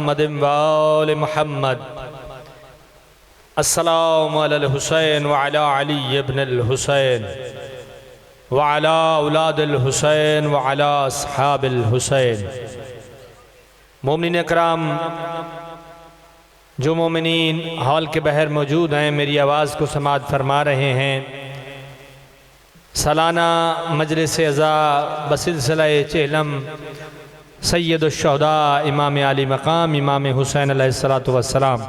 वाल मुहम्मद। अस्सलामु अलल हुसैन व अला अली इब्नुल हुसैन व अला औलादिल हुसैन व अला अस्हाबिल हुसैन। मोमिनीन इकराम, जो मोमिनीन हॉल के बाहर मौजूद हैं, मेरी आवाज़ को समाअत फरमा रहे हैं। सालाना मजलिस अज़ा बसिलसिला चेहलम सैयदुश्शुहदा इमाम आली मकाम इमाम हुसैन अलैहिस्सलातु वस्सलाम,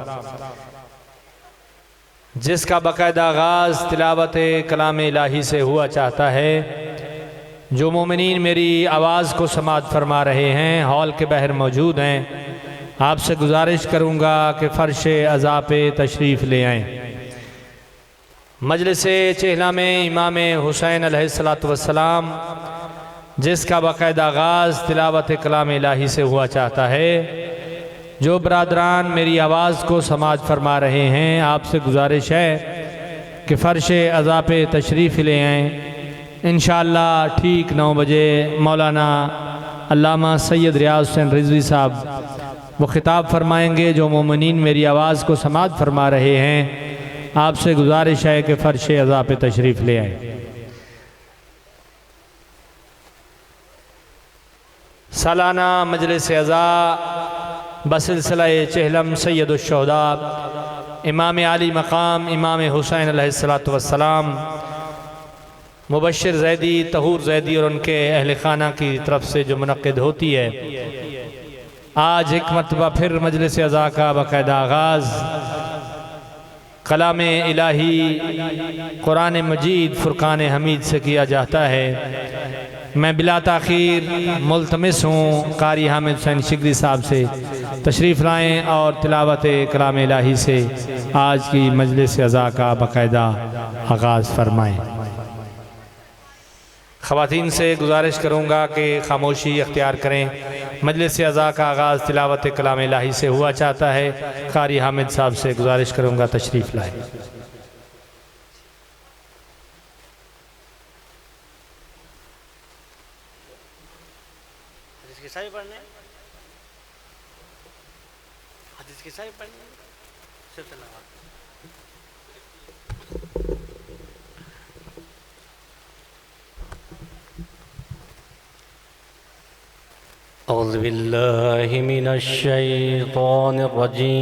जिसका बाकायदा आगाज़ तिलावत कलाम इलाही से हुआ चाहता है, जो मोमिनीन मेरी आवाज़ को समाअत फरमा रहे हैं, हॉल के बाहर मौजूद हैं, आपसे गुजारिश करूँगा कि फ़र्श अज़ा पे तशरीफ़ ले आएँ। मजलिस चेहला में इमाम हुसैन अलैहिस्सलातु वस्सलाम, जिसका बाकायदा आगाज़ तिलावत कलाम इलाही से हुआ चाहता है, जो बरादरान मेरी आवाज़ को समाअत फरमा रहे हैं, आपसे गुजारिश है कि फ़र्श अज़ा पे तशरीफ़ ले आएँ। इंशाअल्लाह ठीक 9 बजे मौलाना अल्लामा सैयद रियाज़ हुसैन रिज़वी साहब वो ख़िताब फरमाएँगे। जो मोमिनीन मेरी आवाज़ को समाअत फरमा रहे हैं, आपसे गुजारिश है कि फ़र्श अज़ा पे तशरीफ़ ले आएँ। सालाना मजलिस अज़ा बसिलसिला चेहलम सैयदुश्शुहदा इमाम आली मकाम इमाम हुसैन अलैहिस्सलातु वस्सलाम मुबश्शिर ज़ैदी, तहूर ज़ैदी और उनके अहल खाना की तरफ से जो मुनक़्क़िद होती है, आज एक मरतबा फिर मजलिस अज़ा का बाकायदा आगाज़ कलाम इलाही कुरान मजीद फ़ुरक़ान हमीद से किया जाता है। मैं बिला ताख़ीर मुल्तमिस हूँ कारी हामिद हुसैन शिगरी साहब से तशरीफ़ लाएँ और तिलावत कलाम इलाही से आज की मजलिस अज़ा का बाकायदा आगाज़ फरमाएँ। ख़वातीन से गुजारिश करूँगा कि खामोशी अख्तियार करें। मजलिस अज़ा का आगाज़ तिलावत कलाम इलाही से हुआ चाहता है। कारी हामिद साहब से गुजारिश करूँगा तशरीफ़ लाएँ। औज़ु बिल्लाहि मिनश शैतानिर रजीम।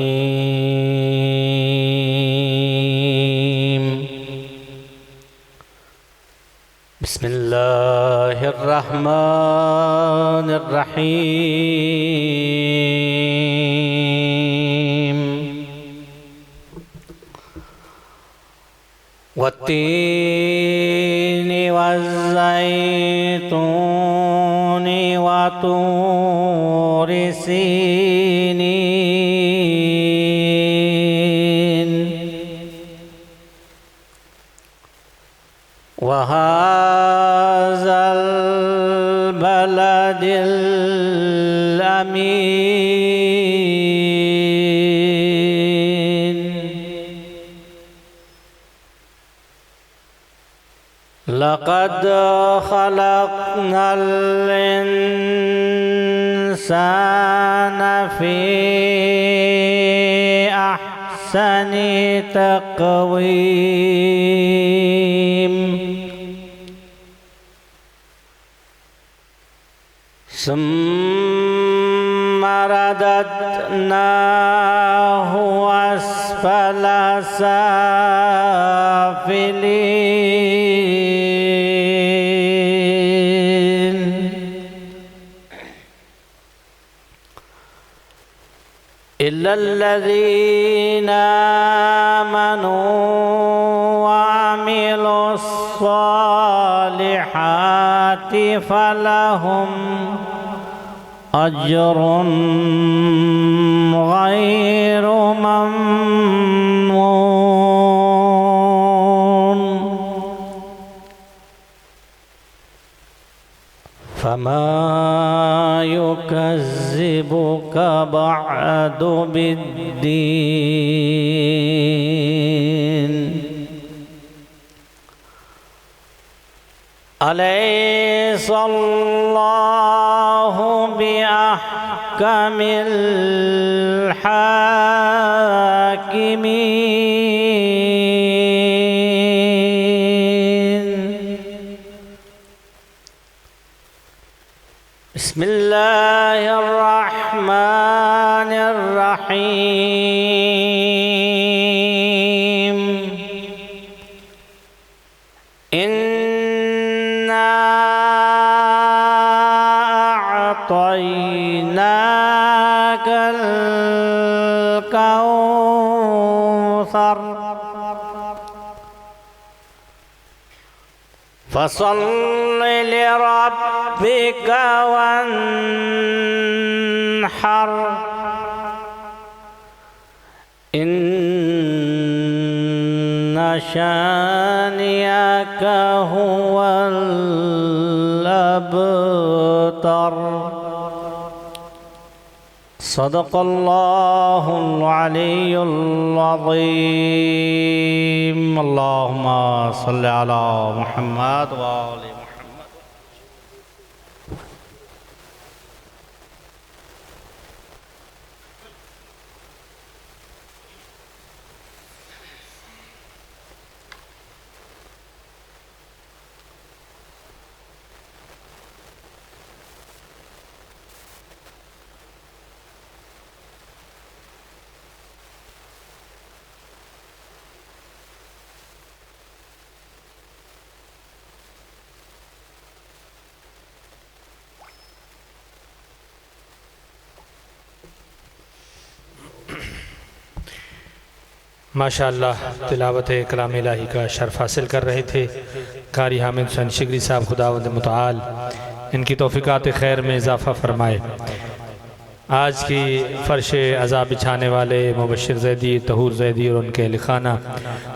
बिस्मिल्लाहिर रहमानिर रहीम। वत्तीनि वज़्ज़ैतूनि वतूरि सीनीन वहाज़ल बलदिल अमीन। लक़द ख़लक़नल इंसान फ़ी अहसनि तक़वीम। सुम्म रददनाहु अस्फ़ल साफ़िलीन। इल्लल्लज़ीना आमनू वअमिलुस्सालिहाति फलहुम अज्रुन गैरु ममनून। फमा युकज़्ज़िबुक बअदु बिद्दीन। अलैहिस्सलाहु बिअहकामिल अहकमिल हाकिमीन। बिस्मिल्लाहिर्रहमानिर्रहीम। इन्ना अअतैनाकल कौसर फसल्लि लिरब्बिका वन्हर। इन्ना शानिअका हुवल अबतर। सदक़ल्लाहुल अलियुल अज़ीम। अल्लाहुम्मा सल्लि अला मुहम्मद व आलि मुहम्मद। माशाअल्लाह तिलावत कलाम इलाही का शर्फ हासिल कर रहे थे कारी हामिद हुसैन शिगरी साहब। खुदावंद मुताल इनकी तौफीकात खैर में इजाफ़ा फरमाए। आज की फ़र्श अज़ा बिछाने वाले मुबश्शिर ज़ैदी, तहूर ज़ैदी और उनके अहल खाना,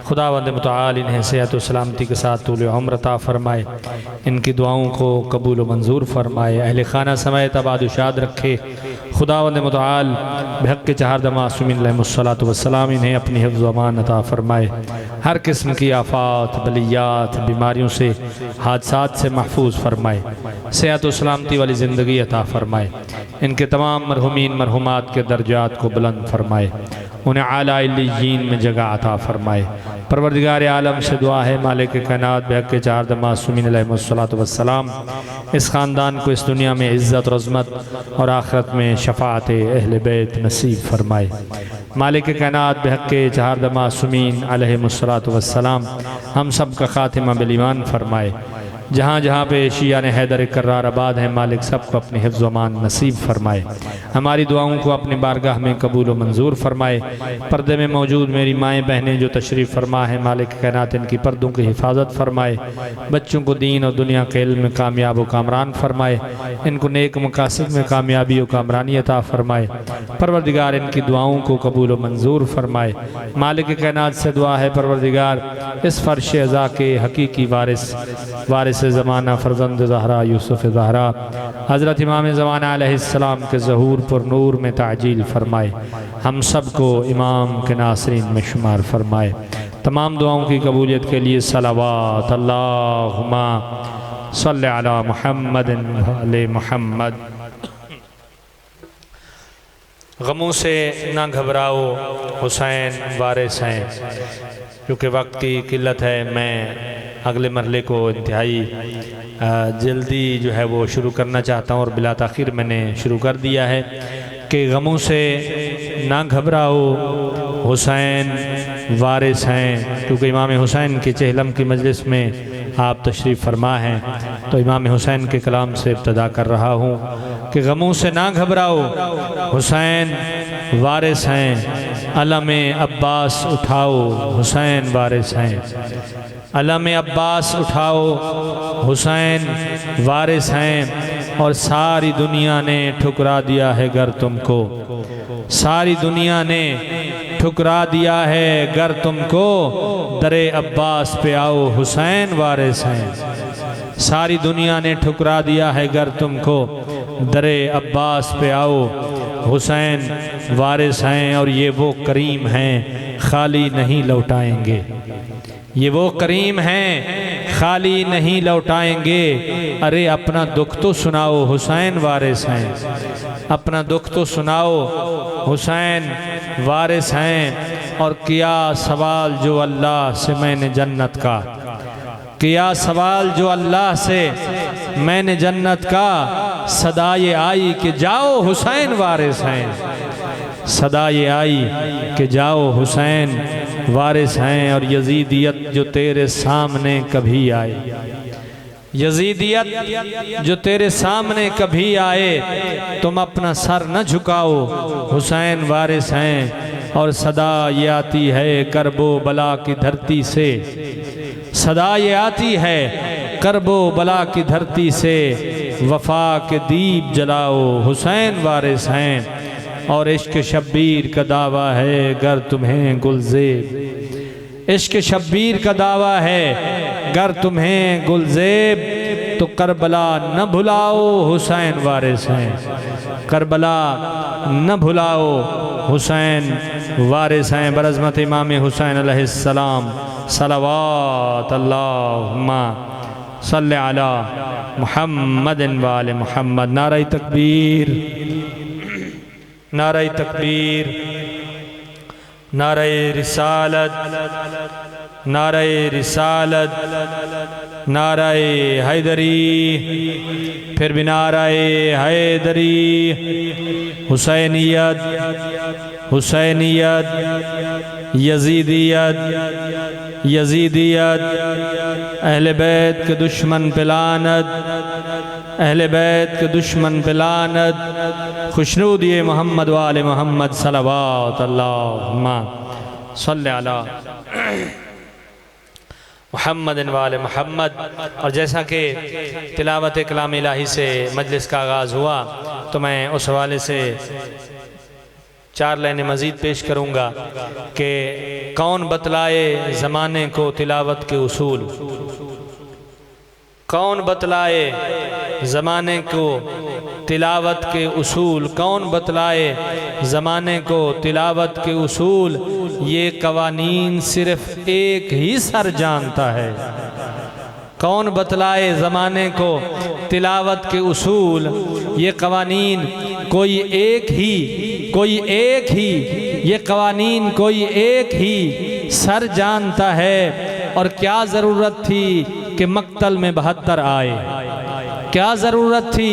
खुदावंद मुताल इन्हें सेहत व सलामती के साथ तूल उम्र अता फरमाए। इनकी दुआओं को कबूल व मंजूर फरमाए। अहल खाना समेत आबाद-ओ-शाद रखे। खुदावंद मुताल बहक़ के चहारदा मासूमीन अलैहिमुस्सलातु वस्सलाम इन्हें अपनी हिफ्ज़ व अमान अता फरमाए। हर किस्म की आफ़ात, बलियात, बीमारियों से, हादसात से महफूज फरमाए। सेहत व सलामती वाली ज़िंदगी अता फरमाए। इनके तमाम मरहुमीन मरहुमात के दर्जात को बुलंद फरमाए। उन्हें आला इल्लिय्यीन में जगह अता फरमाए। परवरदिगार आलम से दुआ है मालिक कायनात बहक़ के चहारदा मासूमीन अलैहिमुस्सलातु वस्सलाम इस ख़ानदान को इस दुनिया में इज़्ज़त और अज़मत और आखिरत में शफ़ाअत अहले बैत नसीब फरमाए। मालिक कायनात बहक़ के चहारदा मासूमीन अलैहिमुस्सलातु वस्सलाम हम सब का ख़ातिमा बिल ईमान फरमाए। जहाँ जहाँ पे शियाने हैदर कर्रार आबाद हैं मालिक सबको अपनी हिफ्ज़ व अमान नसीब फरमाए। हमारी दुआओं को अपनी बारगाह में कबूल व मंजूर फरमाए। पर्दे में मौजूद मेरी माएँ बहनें जो तशरीफ़ फरमा है मालिक कायनात इनकी पर्दों की हिफाजत फरमाए। बच्चों को दीन और दुनिया के इल्म में कामयाब व कामरान फरमाए। इनको नेक मकासद में कामयाबी व कामरानी अता फरमाए। परवरदिगार इनकी दुआओं को कबूल व मंजूर फरमाए। मालिक कायनात से दुआ है परवरदिगार इस फ़र्श अज़ा के हकीकी वारिस ज़माना फ़र्ज़ंद ज़हरा यूसुफ़ ज़हरा हज़रत इमाम ज़माना अलैहिस्सलाम के ज़हूर पर नूर में ताजील फरमाए। हम सब को इमाम के नासरीन में शुमार फरमाए। तमाम दुआओं की कबूलियत के लिए सलावत अल्लाहुम्मा सल्लि अला मुहम्मद व आले मुहम्मद। गमों से ना घबराओ हुसैन वारिस हैं। क्योंकि वक्त की किल्लत है, मैं अगले मरहले को इंतहाई जल्दी जो है वो शुरू करना चाहता हूँ और बिला ताख़ीर मैंने शुरू कर दिया है कि गमों से ना घबराओ हुसैन वारिस हैं। क्योंकि इमाम हुसैन के चहलम की मजलिस में आप तशरीफ़ फरमा हैं तो इमाम हुसैन के कलाम से इब्तदा कर रहा हूँ कि गमों से ना घबराओ हुसैन वारिस हैं। अलम अब्बास उठाओ हुसैन वारिस हैं। अलम अब्बास उठाओ हुसैन वारिस हैं। और सारी दुनिया ने ठुकरा दिया है गर तुमको, सारी दुनिया ने ठुकरा दिया है गर तुमको, दरे अब्बास पे आओ हुसैन वारिस हैं। सारी दुनिया ने ठुकरा दिया है गर तुमको, दरे अब्बास पे आओ हुसैन वारिस हैं और ये वो करीम हैं खाली नहीं लौटाएंगे। ये वो करीम हैं खाली नहीं लौटाएंगे। अरे अपना दुख तो सुनाओ, हुसैन वारिस हैं। अपना दुख तो सुनाओ, हुसैन वारिस हैं। और किया सवाल जो अल्लाह से मैंने जन्नत का, किया सवाल जो अल्लाह से मैंने जन्नत का। सदा ये आई कि जाओ हुसैन वारिस हैं। सदा ये आई कि जाओ हुसैन वारिस हैं। और यजीदियत जो तेरे सामने कभी आए, यजीदियत जो तेरे सामने कभी आए, तुम अपना सर न झुकाओ, हुसैन वारिस हैं। और सदा ये आती है करबो बला की धरती से, सदा ये आती है करबो बला की धरती से। वफा के दीप जलाओ, हुसैन वारिस हैं। और इश्क शब्बीर का दावा है गर तुम्हें गुलजेब, इश्क शब्बीर का दावा है गर तुम्हें गुलजेब। तो करबला न भुलाओ, हुसैन वारिस हैं। करबला न भुलाओ, हुसैन वारिस हैं। बरज़मत इमाम हुसैन अलैहिस्सलाम सलावात अल्लाहुम्मा सल्ले अला मुहम्मदिन व आले मुहम्मद। नारा तकबीर, नारा तकबीर, नारा रिसालत, नारा रिसालत, नारा हैदरी, फिर भी नारा हैदरी। हुसैनियत, हुसैनियत, यजीदियत, यजीदियत, अहले बैत के दुश्मन पे लानत, अहले बैत के दुश्मन पे लानत। खुशनूद ये मोहम्मद वाले मोहम्मद सल्लल्लाहु अल्लाहुम्मा सल्ले अला मुहम्मद वाले मोहम्मद। और जैसा कि तिलावत कलाम इलाही से मजलिस का आगाज़ हुआ, तो मैं उस हवाले से 4 लाइनें मज़ीद पेश करूँगा कि कौन बतलाए ज़माने को तिलावत के उसूल, कौन बतलाए ज़माने को तिलावत के उसूल, कौन बतलाए ज़माने को तिलावत के उसूल। ये कवानीन सिर्फ़ एक ही सर जानता है। कौन बतलाए ज़माने को तिलावत के उसूल, ये कवानीन कोई एक ही, कोई एक ही, ये कवानीन कोई एक ही सर जानता है। और क्या ज़रूरत थी कि मक्तल में 72 आए, क्या ज़रूरत थी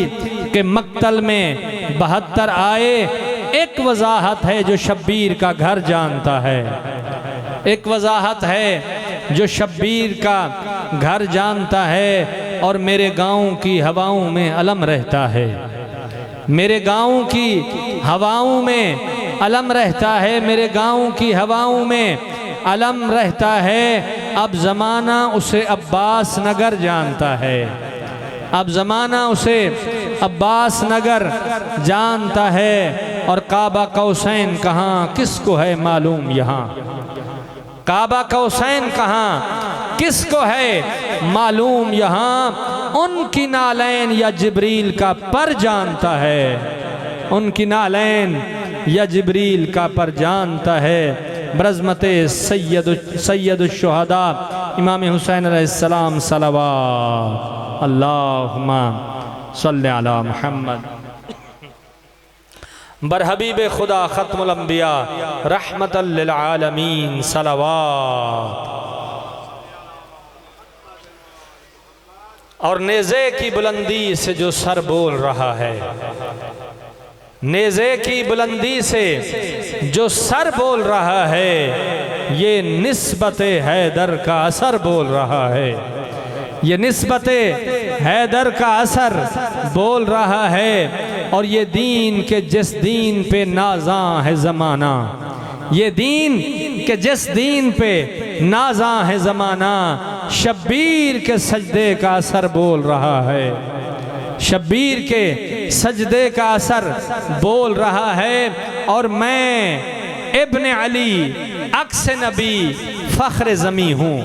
कि मक्तल में 72 आए। एक वजाहत है जो शब्बीर का घर जानता है, एक वजाहत है जो शब्बीर का घर जानता है। और मेरे गाँव की हवाओं में अलम रहता है, मेरे गाँव की हवाओं में अलम रहता है, मेरे गाँव की हवाओं में अलम रहता है। अब ज़माना उसे अब्बास नगर जानता है, अब ज़माना उसे अब्बास नगर जानता है। और काबा कौसैन कहाँ किसको है मालूम यहाँ, काबा कौसैन कहाँ किसको है मालूम यहाँ। उनकी नालैन या जिब्रील का पर जानता है, उनकी नालैन या जिब्रील का पर जानता है। बरज़मत सैयदुश्शुहदा इमाम हुसैन अलैहिस्सलाम सलावत अल्लाहुम्मा सल्ले अला मुहम्मद। बरहबीब खुदा ख़त्मुल अंबिया रहमतल लिल आलमीन सलावत। और नेज़े की बुलंदी से जो सर बोल रहा है, नेज़े की बुलंदी से जो सर बोल रहा है, ये निस्बत हैदर का असर बोल रहा है, ये निस्बत हैदर का असर बोल रहा है। और ये दीन के जिस दीन पे नाज़ां है ज़माना, ये दीन के जिस दीन पे नाज़ां है ज़माना, शब्बीर के सजदे का असर बोल रहा है, शब्बीर के सजदे का असर बोल रहा है। और मैं इब्न अली अक्स नबी फ़ख्र ज़मी हूँ,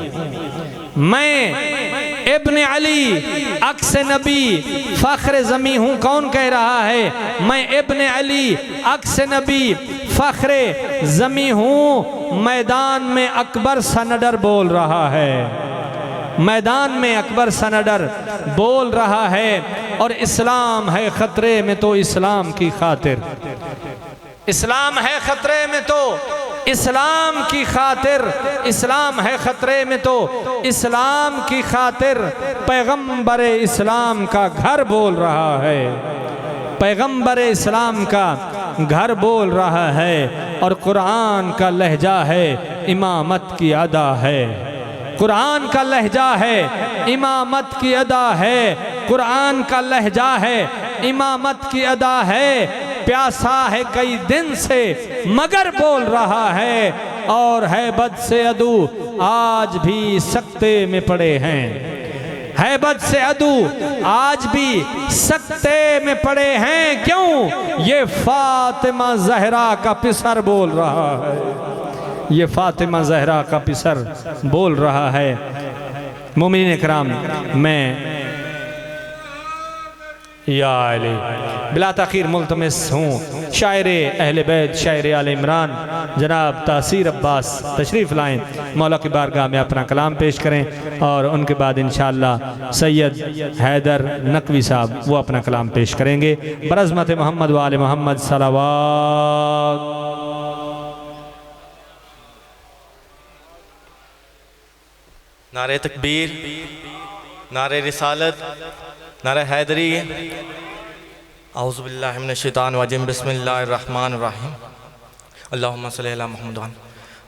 मैं इब्न अली अक्स नबी फ़ख्र ज़मी हूँ। कौन कह रहा है? मैं इब्न अली अक्स नबी फ़ख्र ज़मी हूँ। मैदान में अकबर सनडर बोल रहा है, मैदान में अकबर सनडर बोल रहा है। और इस्लाम है ख़तरे में तो इस्लाम की खातिर, इस्लाम है ख़तरे में तो इस्लाम की खातिर, इस्लाम है ख़तरे में तो इस्लाम की खातिर। पैगम्बर इस्लाम का घर बोल रहा है, पैगम्बर इस्लाम का घर बोल रहा है। और कुरान का लहजा है, इमामत की अदा है, कुरान का लहजा है, इमामत की अदा है, कुरान का लहजा है, इमामत की अदा है। प्यासा है कई दिन से मगर बोल रहा है, और हैबत से अदू आज भी सकते में पड़े हैं, हैबत से अदू आज भी सकते में पड़े हैं। क्यों? ये फातिमा जहरा का पिसर बोल रहा है, ये फातिमा जहरा का पिसर बोल रहा है। मोमिनीन इकराम, मैं या अली बिला तखीर मुल्तमिस हूँ शायर अहले बैत, शायर आले इमरान जनाब तासीर अब्बास तशरीफ़ लाएँ, मौला की बारगाह में अपना कलाम पेश करें। और उनके बाद इंशाअल्लाह सैयद हैदर नकवी साहब वो अपना कलाम पेश करेंगे। बरज़मत मोहम्मद व आले मोहम्मद सलावत। नारे तकबीर, नारे रिसालत, नारे हैदरी। औज़ु बिल्लाहि मिनश शैतानिर रजीम, बिस्मिल्लाहिर रहमानिर रहीम, अल्लाहुम्मा सल्लि अला मुहम्मद।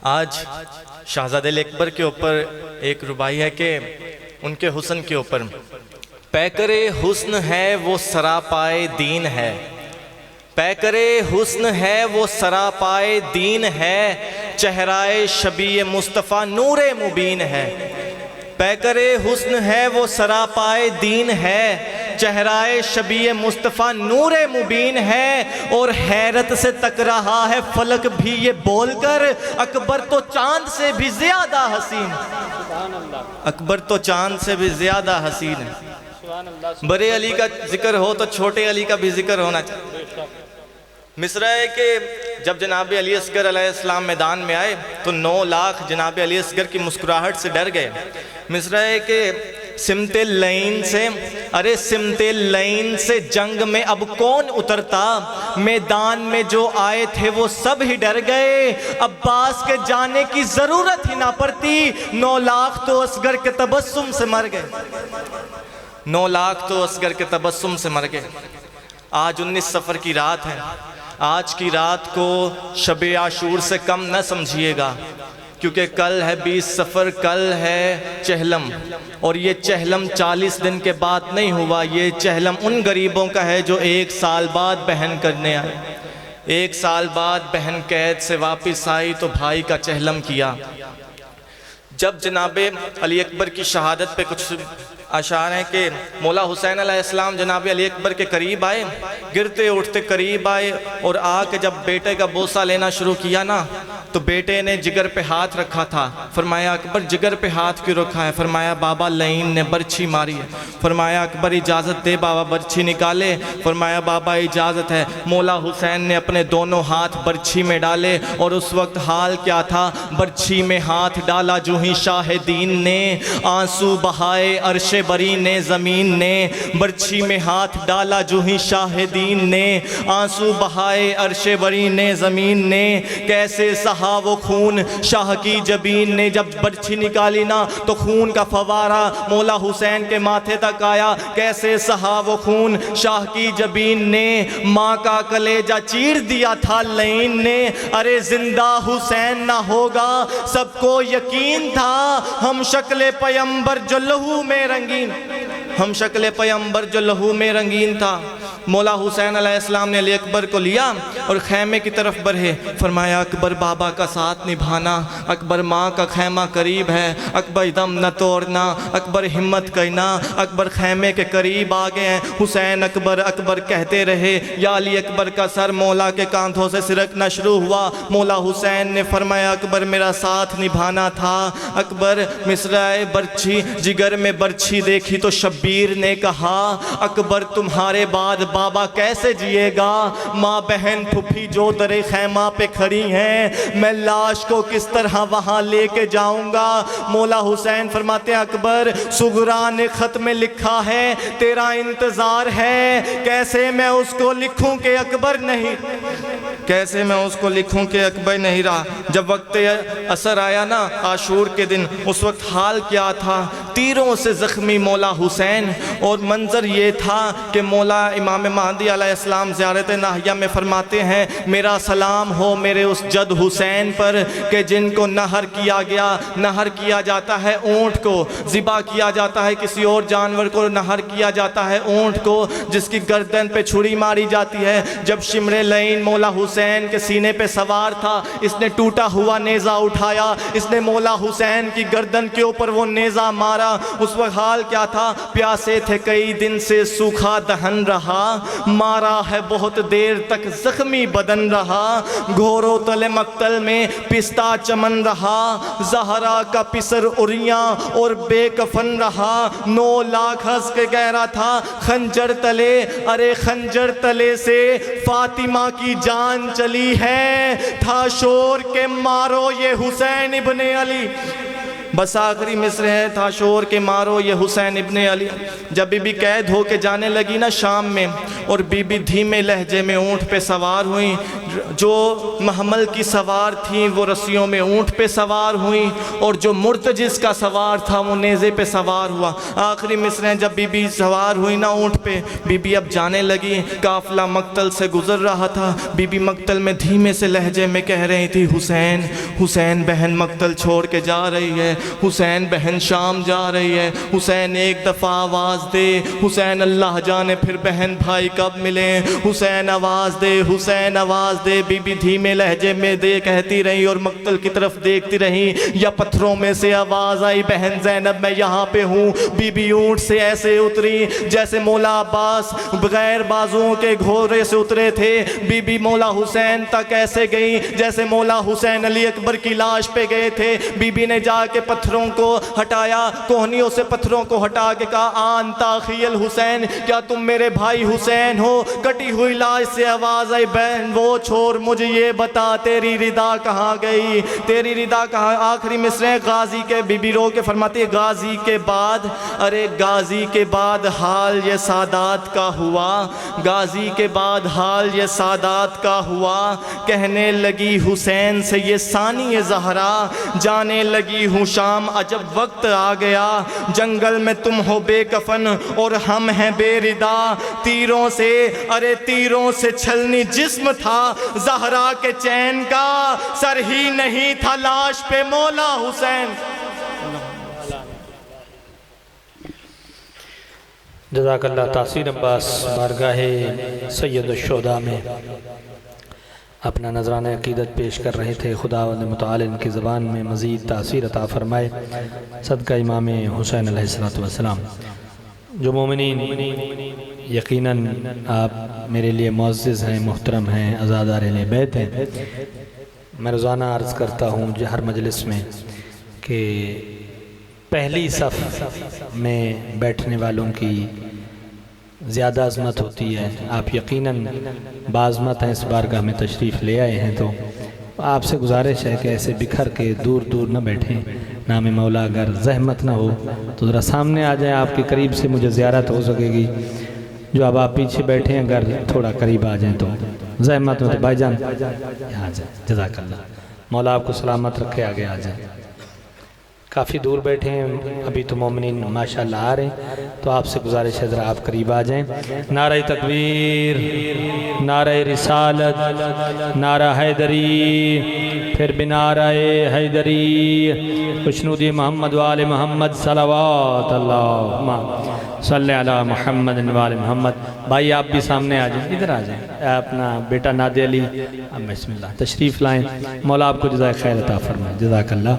आज शहज़ादे अकबर के ऊपर एक रुबाई है कि उनके हुस्न के ऊपर, पैकरे हुस्न है वो सरापाए दीन है, पैकरे हुस्न है वो सरापाए दीन है, चेहराए शबी मुस्तफ़ा नूरे मुबीन है। पैकरे हुस्न है वो सरापाए दीन है, चेहराए शबी मुस्तफ़ा नूरे मुबीन है। और हैरत से तक रहा है फलक भी ये बोलकर, अकबर तो चांद से भी ज़्यादा हसीन, अकबर तो चांद से भी ज़्यादा हसीन है। बड़े अली का जिक्र हो तो छोटे अली का भी जिक्र होना चाहिए। मिसरा है कि जब जनाब अली असगर अलैहिस्सलाम मैदान में आए तो 9 लाख जनाब अली असगर की मुस्कुराहट से डर गए। मिसरा है कि सिमते लईन से, अरे सिमते लईन से जंग में अब कौन उतरता, मैदान में जो आए थे वो सब ही डर गए, अब्बास के जाने की ज़रूरत ही ना पड़ती। 9 लाख तो असगर के तबस्सुम से मर गए, 9 लाख तो असगर के तबस्सुम से मर गए। आज 19 सफ़र की रात है, आज की रात को शब-ए आशूर से कम न समझिएगा, क्योंकि कल है 20 सफ़र, कल है चहलम। और ये चहलम 40 दिन के बाद नहीं हुआ, ये चहलम उन गरीबों का है जो 1 साल बाद बहन करने आए। 1 साल बाद बहन कैद से वापस आई तो भाई का चहलम किया। जब जनाबे अली अकबर की शहादत पे कुछ अशार हैं कि मौला हुसैन अलैहिस्सलाम जनाब अली अकबर के करीब आए, गिरते उठते करीब आए, और आके जब बेटे का बोसा लेना शुरू किया ना, तो बेटे ने जिगर पे हाथ रखा था। फरमाया अकबर जिगर पे हाथ क्यों रखा है? फरमाया बाबा लईन ने बर्छी मारी है। फरमाया अकबर इजाज़त दे बाबा बर्छी निकाले। फरमाया बाबा इजाज़त है। मौला हुसैन ने अपने दोनों हाथ बर्छी में डाले, और उस वक्त हाल क्या था, बर्छी में हाथ डाला जो ही शाहिदीन ने आंसू बहाए, अर्शे बरी ने ज़मीन ने, बर्छी में हाथ डाला जो ही शाहिदीन ने आंसू बहाए, अर्शे बरी ने ज़मीन ने। कैसे सहा वो खून शाह की जबीन ने, जब बर्छी निकाली ना तो खून का फवारा मौला हुसैन के माथे तक आया। कैसे सहा वो खून शाह की जबीन ने, माँ का कलेजा चीर दिया था लईन ने। अरे जिंदा हुसैन ना होगा सबको यकीन था, हम शक्ल पैगंबर जो लहू में रंगीन, हम शक्ल पैगंबर जो लहू में रंगीन था। मौला हुसैन अलैहिस्सलाम ने अली अकबर को लिया और खैमे की तरफ बढ़े। फरमाया अकबर बाबा का साथ निभाना, अकबर माँ का खैमा करीब है, अकबर दम न तोड़ना, अकबर हिम्मत करना। अकबर खैमे के करीब आ गए हैं। हुसैन अकबर अकबर कहते रहे। या अली अकबर का सर मौला के कांधों से सिरकना शुरू हुआ। मौला हुसैन ने फरमाया अकबर मेरा साथ निभाना था। अकबर मिसराए बर्छी जिगर में बर्छी देखी तो शब्बीर ने कहा अकबर तुम्हारे बाद बाबा कैसे जिएगा? माँ बहन फुफी जो दरे खैमा पे खड़ी हैं, मैं लाश को किस तरह वहाँ लेके जाऊँगा? मौला हुसैन फरमाते हैं अकबर सुगरा ने ख़त में लिखा है तेरा इंतज़ार है, कैसे मैं उसको लिखूं कि अकबर नहीं, कैसे मैं उसको लिखूं कि अकबर नहीं रहा। जब वक्त असर आया ना आशूर के दिन, उस वक्त हाल क्या था? तीरों से ज़ख्मी मौला हुसैन, और मंज़र ये था कि मौला इमाम महदी अलैहिस्सलाम ज़ियारत नाहिया में फरमाते हैं मेरा सलाम हो मेरे उस जद हुसैन पर कि जिनको नहर किया गया, नहर किया जाता है ऊँट को, ज़िबा किया जाता है किसी और जानवर को, नहर किया जाता है ऊँट को, जिसकी गर्दन पे छुरी मारी जाती है। जब शिमरे लईन मौला हुसैन के सीने पे सवार था, इसने टूटा हुआ नेज़ा उठाया, इसने मौला हुसैन की गर्दन के ऊपर वो नेज़ा मारा। उस वक्त हाल क्या था? प्यासे थे कई दिन से सूखा दहन रहा, मारा है बहुत देर तक जख्मी बदन रहा, घोरो तले मक्तल में पिस्ता चमन रहा, जहरा का पिसर उरियां और बेकफन रहा, 9 लाख हंस के गहरा था खंजर तले, अरे खंजर तले से फातिमा की जान चली है, था शोर के मारो ये हुसैन इब्ने अली। बस आखिरी मिसरे है था शोर के मारो ये हुसैन इब्ने अली। जब बीबी कैद हो के जाने लगी ना शाम में, और बीबी धीमे लहजे में ऊँट पे सवार हुई, जो महमल की सवार थी वो रस्सियों में ऊँट पे सवार हुई, और जो मुर्तजिस का सवार था वो नेज़े पे सवार हुआ। आखिरी मिसरे जब बीबी सवार हुई ना ऊँट पे, बीबी अब जाने लगी, काफिला मक्तल से गुजर रहा था। बीबी मक्तल में धीमे से लहजे में कह रही थी हुसैन हुसैन बहन मक्तल छोड़ के जा रही है, हुसैन बहन शाम जा रही है, हुसैन एक दफ़ा आवाज़ दे, हुसैन अल्लाह जाने फिर बहन भाई कब मिले, हुसैन आवाज़ दे, हुसैन आवाज़ दे। बीबी धीमे लहजे में दे कहती रही और मक्तल की तरफ देखती रही। या पत्थरों में से आवाज़ आई बहन ज़ैनब मैं यहाँ पे हूँ। बीबी ऊँट से ऐसे उतरी जैसे मौला अब्बास बगैर बाजुओं के घोड़े से उतरे थे। बीबी मौला हुसैन तक ऐसे गई जैसे मौला हुसैन अली अकबर की लाश पे गए थे। बीबी ने जाके पत्थरों को हटाया, कोहनियों से पत्थरों को हटा के कहा आन ताखियल हुसैन, क्या तुम मेरे भाई हुसैन हो? कटी हुई लाश से आवाज़ आई बहन वो छोड़, मुझे ये बता तेरी रिदा कहाँ गई, तेरी रिदा कहाँ? आखिरी मिसरे गाजी के बीबी रो के फरमाती है गाजी के बाद, अरे गाजी के बाद हाल ये सादात का हुआ, गाजी के बाद हाल ये सादात का हुआ। कहने लगी हुसैन से ये सानी ये ज़हरा, जाने लगी हूँ शाम अजब वक्त आ गया, जंगल में तुम हो बेकफन और हम हैं बेरिदा। तीरों से अरे तीरों से छलनी जिस्म था ज़हरा के चैन का, सर ही नहीं था लाश पे मौला हुसैन। जज़ाकल्लाह तासीर अब्बास बारगाहे सैयद शुहदा में अपना नजराना अक़ीदत पेश कर रहे थे। खुदावंद मुतआल इनकी ज़बान में मज़ीद तासीर अता फ़रमाए सदका इमाम हुसैन अलैहिस्सलातु वस्सलाम। जो मोमिनीन यकीनन आप मेरे लिए मुअज़्ज़िज़ हैं, मुहतरम हैं, अज़ादार अहले बैत हैं। मैं रोज़ाना अर्ज़ करता हूँ हर मजलिस में कि पहली सफ़ में बैठने वालों की ज़्यादा अज़मत होती है। आप यकीनन बाज़मत हैं, इस बारगाह में तशरीफ़ ले आए हैं, तो आपसे गुजारिश है कि ऐसे बिखर के दूर दूर न बैठें। नाम मौला अगर ज़हमत ना हो तो ज़रा सामने आ जाएं, आपके करीब से मुझे ज़ियारत हो सकेगी। जो अब आप पीछे बैठे हैं अगर थोड़ा करीब आ जाएं तो ज़हमत में तो भाईजान यहाँ आ जाए। जज़ाकल्लाह, मौला आपको सलामत रखे, आगे आ जाए। काफ़ी दूर बैठे हैं, अभी तो मोमिनीन माशाल्लाह आ रहे हैं, तो आपसे गुजारिश है ज़रा आप करीब आ जाएं। नारे तकबीर, नारे रिसालत, नारा हैदरी, फिर भी नारे हैदरी, खुशनुदी मोहम्मद वाले मोहम्मद सल्लल्लाहु अलैहि वसल्लम, सल्ले अला मोहम्मद वाले मोहम्मद। भाई आप भी सामने आ जाएं, इधर आ जाएं। अपना बेटा नादे अली बिस्मिल्लाह तशरीफ़ लाएं। मौला आपको जज़ाए खैर अता फरमाए। जज़ाकल्लाह।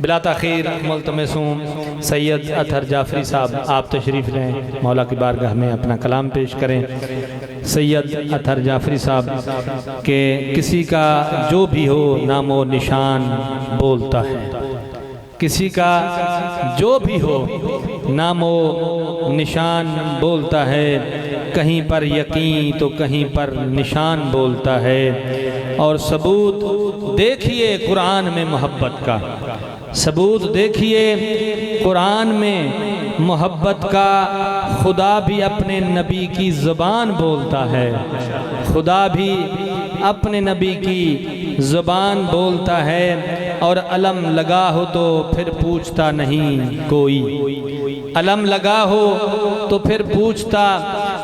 बिला ताख़ीर मुल्तमसूम सैयद अतहर जाफरी साहब आप तशरीफ़ लें, मौला की बारगाह में अपना कलाम पेश करें। सैयद अतहर जाफरी साहब के किसी का जो भी हो नामो निशान बोलता है, किसी का जो भी हो नामो निशान बोलता है, कहीं पर यकीन तो कहीं पर निशान बोलता है। और सबूत देखिए कुरान में मोहब्बत का, सबूत देखिए कुरान में मोहब्बत का। खुदा भी अपने नबी की ज़ुबान बोलता है, खुदा भी अपने नबी की ज़ुबान बोलता है। और अलम लगा हो तो फिर पूछता नहीं कोई, अलम लगा हो तो फिर पूछता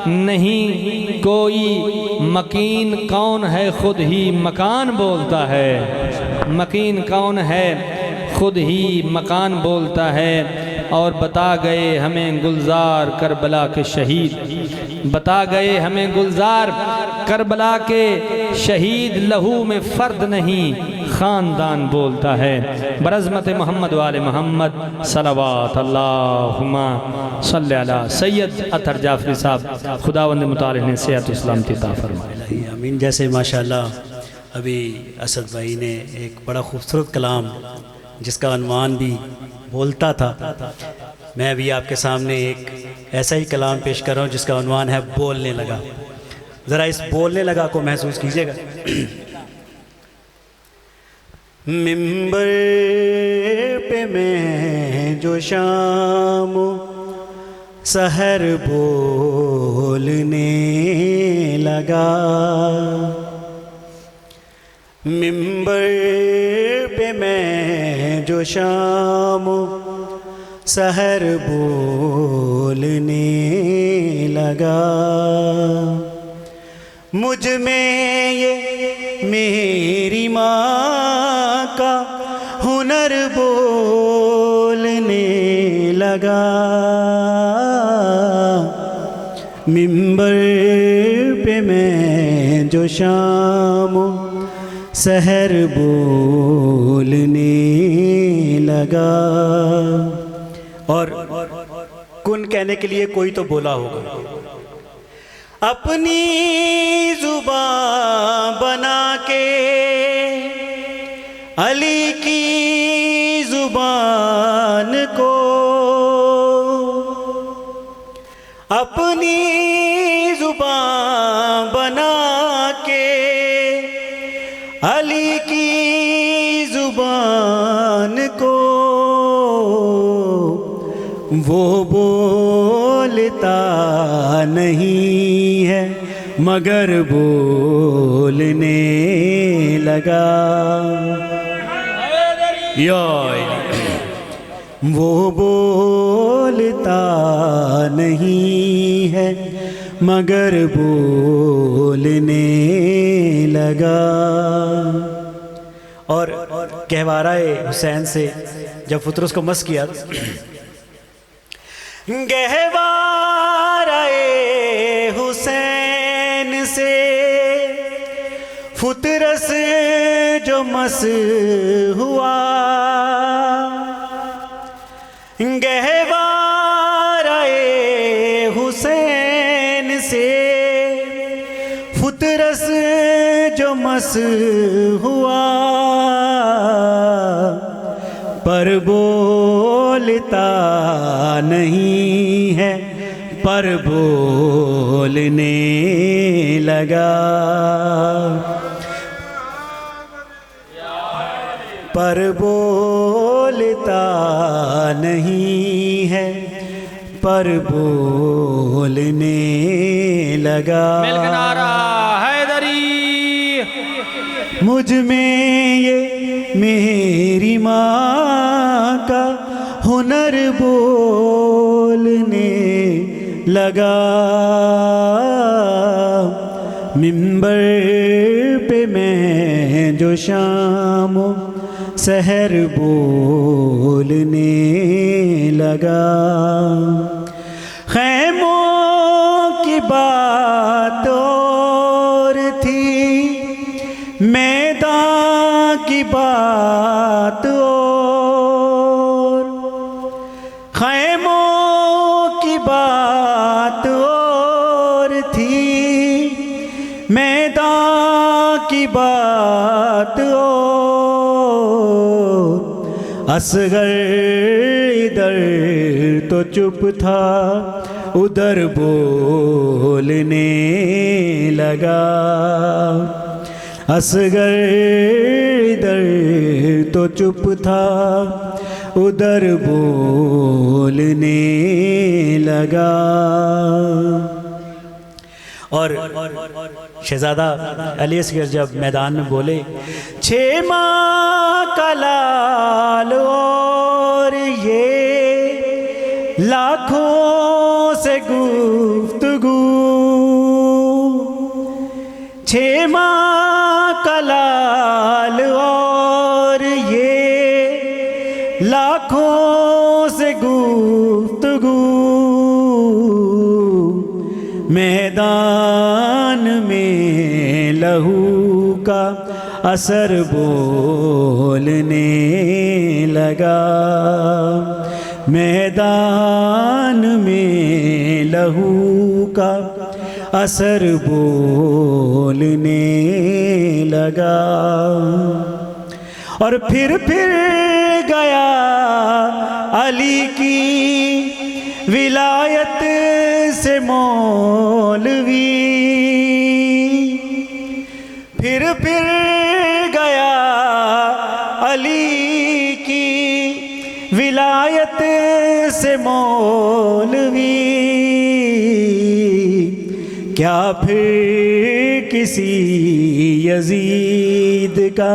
नहीं कोई। मकीन कौन है खुद ही मकान बोलता है, मकीन कौन है खुद ही मकान बोलता है। और बता गए हमें गुलजार करबला के शहीद, बता गए हमें गुलजार करबला के शहीद। लहू में फ़र्द नहीं ख़ानदान बोलता है। बरज़मत मोहम्मद वाले मोहम्मद सलवात अल्लाहुम्मा सल्ली अला सैयद अतहर जाफरी साहब। खुदावंद मुताल ने सेहत इस्लाम की अता फरमाए। आमीन। जैसे माशाल्लाह अभी असद भाई ने एक बड़ा खूबसूरत कलाम जिसका अनवान भी बोलता था, मैं भी आपके सामने एक ऐसा ही कलाम पेश कर रहा हूँ जिसका अनवान है बोलने लगा। ज़रा इस बोलने लगा को महसूस कीजिएगा। मिंबर पे मैं जो शाम सहर बोलने लगा, मिंबर पे मैं जो शाम सहर बोलने लगा। मुझ में ये मेरी माँ का हुनर बोलने लगा। मिंबर पे मैं जो शाम सहर बोलने लगा। और कुन कहने के लिए कोई तो बोला होगा, अपनी जुबान बना के अली की जुबान को, अपनी जुबान बना के अली की जुबान को। वो बोलता नहीं है मगर बोलने लगा। वो बोलता नहीं है मगर बोलने लगा। और गहवाराए हुसैन से जब फुतरस को मस किया, गहवाराए हुसैन से फुतरस जो मस हुआ, गहवाराए हुसैन से फुतरस जो मस हुआ। पर बोलता नहीं है पर बोलने लगा। पर बोलता नहीं है पर बोलने लगा। मिलकर नारा हैदरी। मुझ में ये मेरी माँ का हुनर बोलने लगा। मिंबर पे मैं जो शाम सहर बोलने लगा। खैमों की बात माँ की बात और खैमों की बात और थी, मैदान की बात और असगर इधर तो चुप था, उधर बोलने लगा। असगर इधर तो चुप था, उधर बोलने लगा। और शहजादा अली असगर जब मैदान में बोले, 6 माह का लाल और ये लाखों से गुफ्तगू, 6 माह का लाल और ये लाखों से गुफ्तगू, मैदान में लहू का असर बोलने लगा। मैदान में लहू का असर बोलने लगा। और फिर गया अली की विलायत से मौलवी, फिर गया अली की विलायत से मौलवी। क्या फिर किसी यजीद का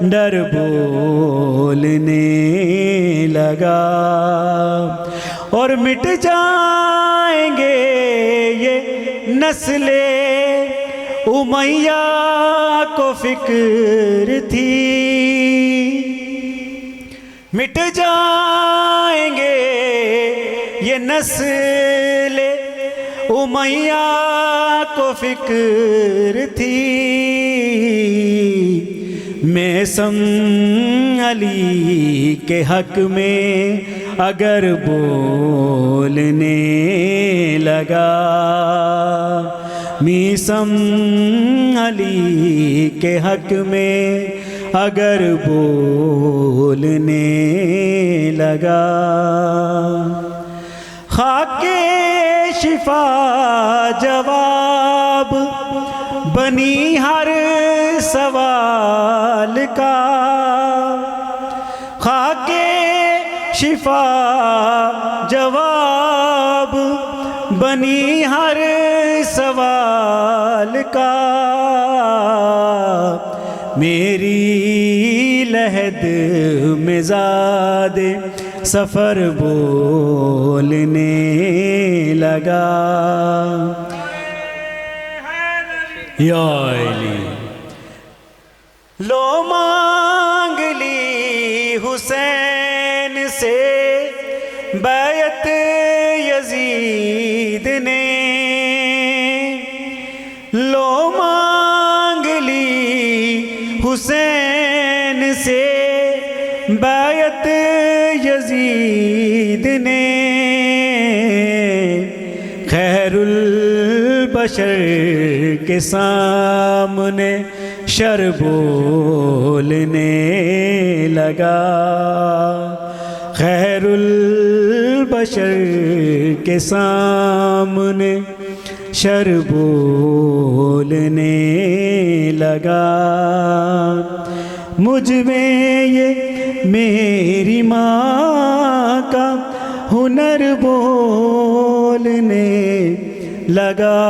डर बोलने लगा। और मिट जाएंगे ये नस्ले उमैया को फिक्र थी, मिट जाएंगे ये नस्ले उमैया को फिक्र थी। मैं सम अली के हक में अगर बोलने लगा, मीसम अली के हक में अगर बोलने लगा। खाके शिफा जवाब बनी हर सवाल का, खाके शिफा जवाब बनी हर सवाल का। मेरी लहद में ज़ादे सफ़र बोलने लगा। या अली लो मांग ली हुसैन से बैत यजीद ने, लो मांग ली हुसैन से बैत यजीद ने। खैरुल बशर के सामने शर बोलने लगा। खैरुल बशर के सामने शर बोलने लगा। मुझ में ये मेरी माँ का हुनर बोलने लगा।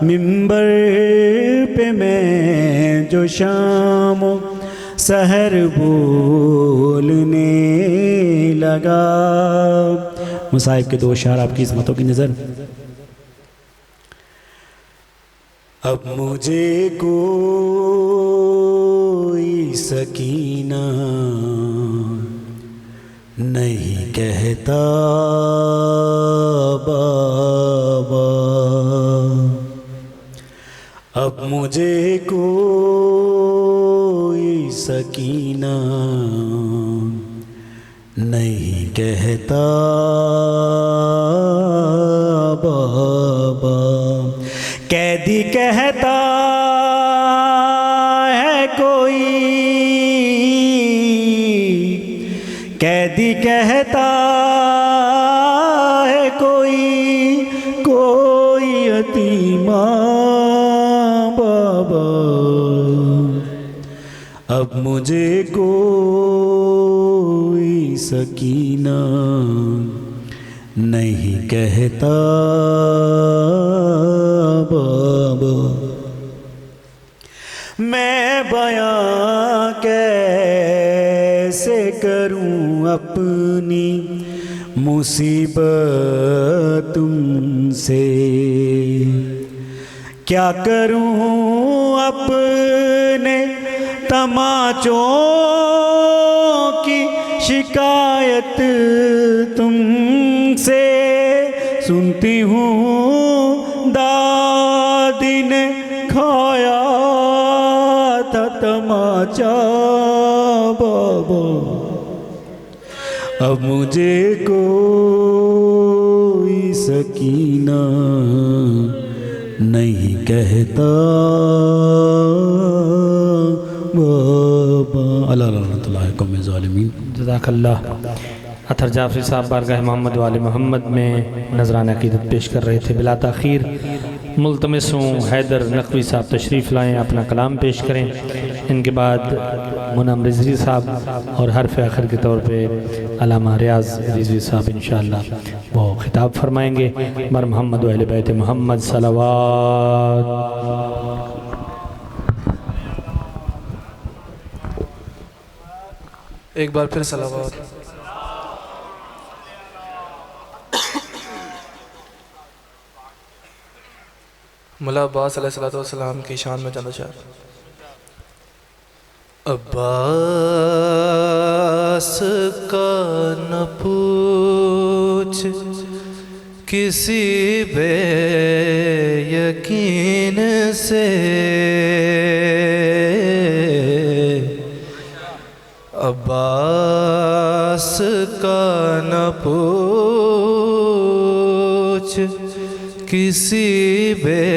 मिंबर पे मैं जो शाम सहर बोलने लगा। मुसाहिब के 2 अशआर आपकी इज़्ज़तों की नज़र। अब मुझे कोई सकीना नहीं कहता बाबा, अब मुझे मुझे कोई सकीना नहीं कहता बाबा, कैदी कहता है कोई, कैदी कहता है कोई, कोई यतीमा बाबा। अब मुझे कोई सकीना नहीं कहता बाबा। मैं बयां कैसे करूं अपनी मुसीबत तुमसे, क्या करूं अपने तमाचों की शिकायत तुमसे। सुनती हूँ दादी ने खाया था तमाचा बाबा। अब मुझे कोई सकीना नहीं कहता बाबा। अल्लाह लानतुल्लाह कौम ज़ालिमीन। जज़ाकल्लाह। अथर जाफरी साहब बारगाह मोहम्मद वाले मोहम्मद में नजराना अक़ीदत पेश कर रहे थे। बिला ताख़ीर मुल्तमिस हूँ हैदर नकवी साहब तशरीफ़ लाएँ, अपना कलाम पेश करें। इनके बाद मुनम रिजवी साहब और हरफ आखिर के तौर पे अल्लामा रियाज़ रिजवी साहब इंशाअल्लाह वो खिताब फरमाएँगे। बर मोहम्मद व अहले बैत मोहम्मद सलावत। एक बार फिर सलावत। मुला अब्बास अलैहिस्सलाम की शान में चंद शायर। अब्बास का न पूछ किसी बेयकीन से, अब्बास का न पूछ किसी बेयकीन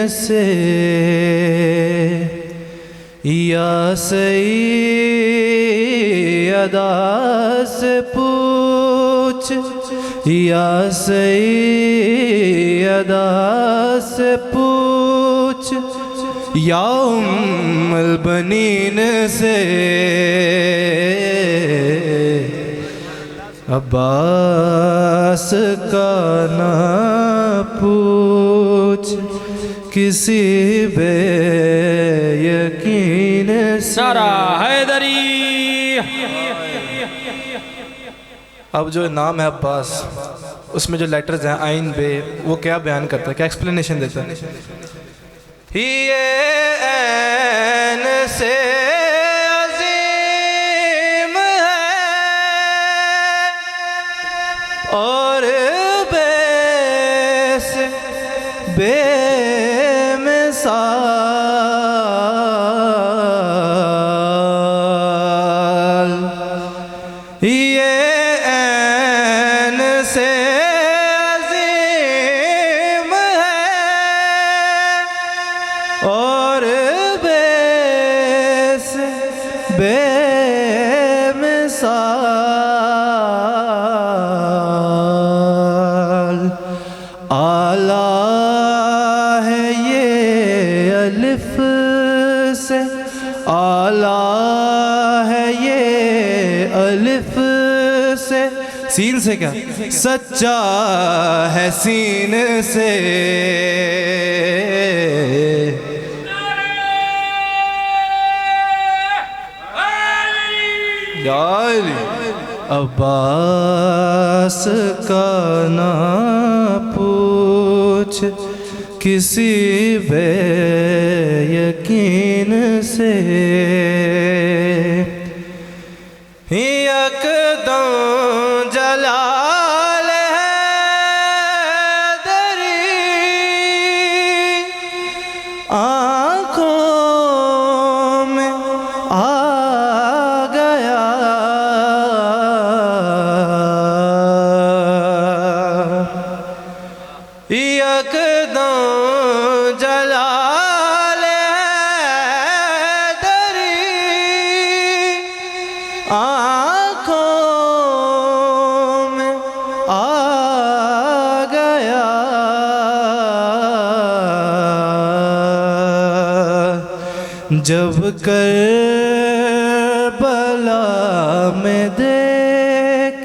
से, या सैयदा से पूछ, या सैयदा से पूछ, या उम्मुल बनीन से। अब्बास का ना पूछ किसी बेयकीन से। नारा हैदरी। अब जो नाम है अब्बास, उसमें जो लेटर्स हैं आइन बे, वो क्या बयान करता है, क्या एक्सप्लेनेशन देता है? ये ऐन से अजीम है और बेस बेमिसाल। ये ऐन से अजीम है और बेस बेमिसाल। आला है ये अलिफ से, आला है ये अलिफ से, सीन से क्या सच्चा है सीन से। अब्बास का ना पूछ किसी बेयकीन से, यकदम जलाल है दरी आँखों में आ गया, यकदम जलाले दरी आँखों में आ गया, जब करबला में देख,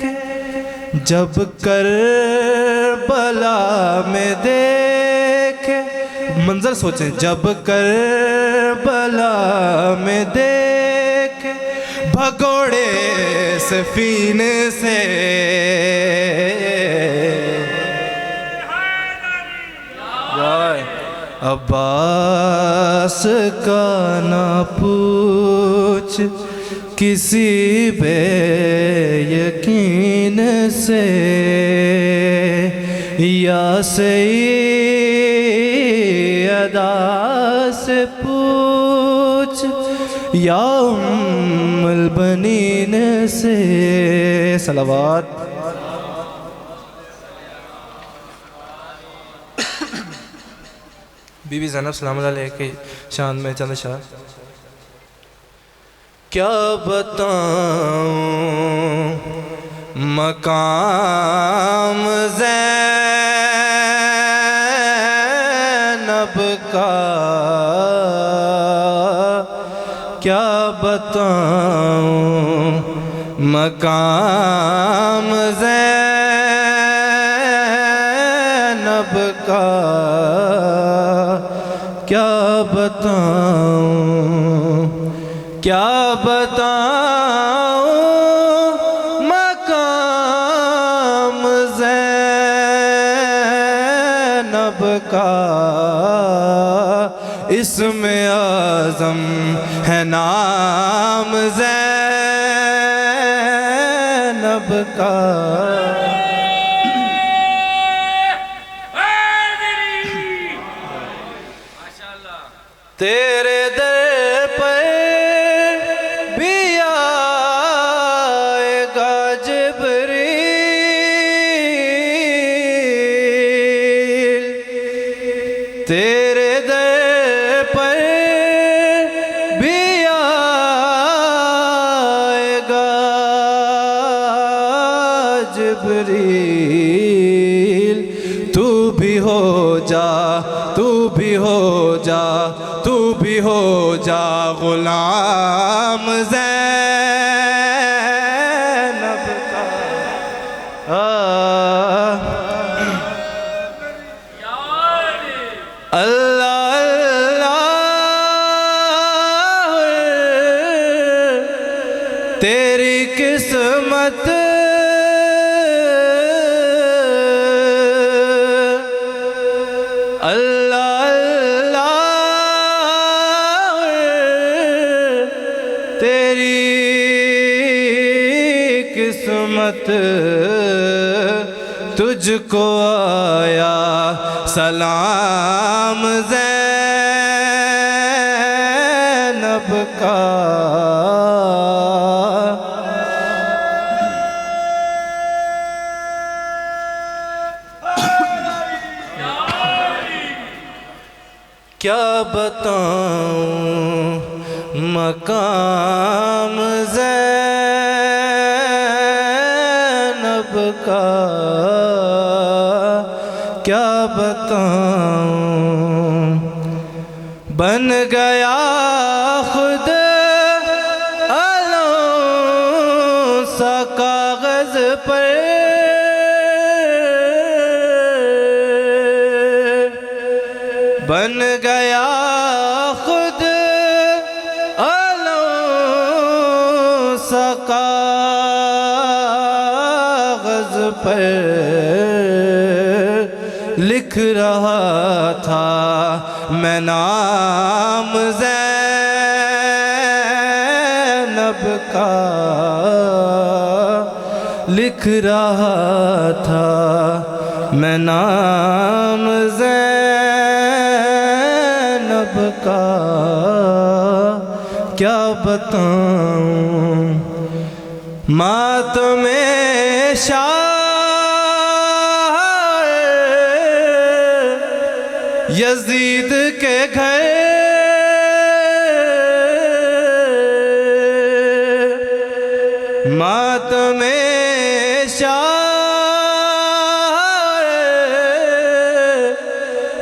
जब करबला में देख, मंजर सोचें, जब करबला में देख भगोड़े सफीने से, अब्बास का ना पूछ किसी बेयकीन से, या सैयदा से पूछ या उम्मुल बनीन से। सलावत। बीबी ज़ैनब सलाम अलैहा की शान में चंद शार। क्या बताऊं मकाम ज़ैनब का, क्या बताऊं मकाम ज़ैनब का, क्या बताऊं, क्या बताऊं मकाम ज़ैनब का, इसमें आज़म है नाम ज़ैनब का। तेरे दर पर भी आएगा जिब्रील, तेरे दर पर भी आएगा जिब्रील। तू भी हो जा, तू भी हो जा, तू भी हो जा गुलाम ज़ैनब का। अल्लाह अल्लाह तेरी किस्मत किस्मत तुझको आया सलाम ज़ैनब का। क्या बताऊं मकाम ज़ैनब का, क्या बताऊं बन गया खुद अलम सा कागज़ पर, बन गया खुद अलम सा कागज़ पर, लिख रहा था मैं नाम ज़ैनब का, लिख रहा था मैं नाम ज़ैनब का क्या बताऊं, मातम शाह यजीद के घर मातम शाह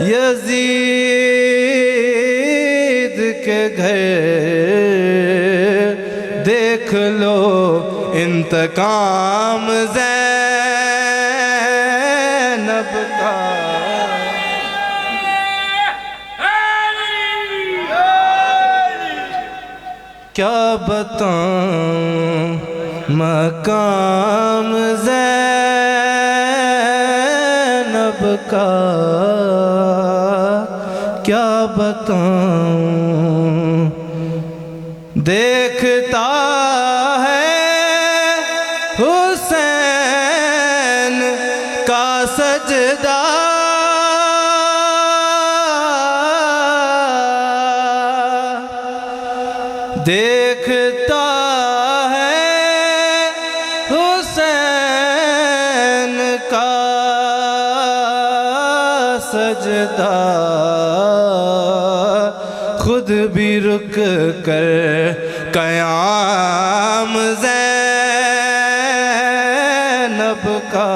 यजीद के घर देख लो इंतकाम ज़ैनब का। क्या बताऊं मकाम ज़ैनब का, क्या बताऊं। देखता है हुसैन का सजदा, देखता है हुसैन का सजदा, खुद भी रुक कर क़याम ज़ैनब का।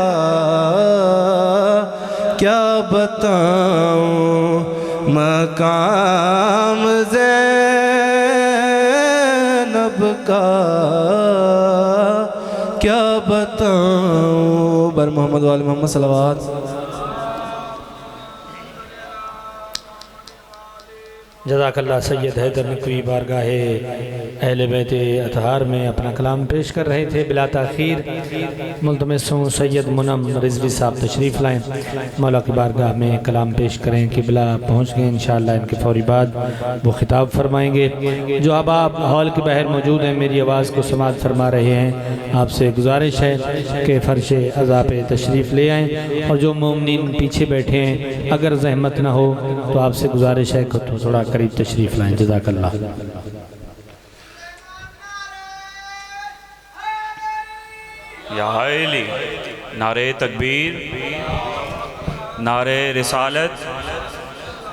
क्या बताऊं मकाम ज़ैनब का, क्या बताऊं। बर मोहम्मद वाले मोहम्मद सलवात। जज़ाकल्लाह। सैयद हैदर नकवी बारगाहे अहले बैत अतहार में अपना कलाम पेश कर रहे थे। बिला ताख़ीर मुल्तमस हूँ सैयद मुनम रिजवी साहब तशरीफ़ लाएँ, मौला की बारगाह में कलाम पेश करें। किबला पहुँच गए इंशाअल्लाह, इनके फ़ौरी बाद वो खिताब फरमाएँगे। जो अब आप हॉल के बाहर मौजूद हैं, मेरी आवाज़ को समाअत फरमा रहे हैं, आपसे गुजारिश है कि फ़र्श अज़ा पे तशरीफ़ ले आएँ। और जो मोमिनीन पीछे बैठे हैं, अगर ज़हमत न हो तो आपसे गुजारिश है कि थोड़ा करीब तशरीफ़ लाएँ। जज़ाकल्लाह। या हायली नारे तकबीर, नारे रिसालत,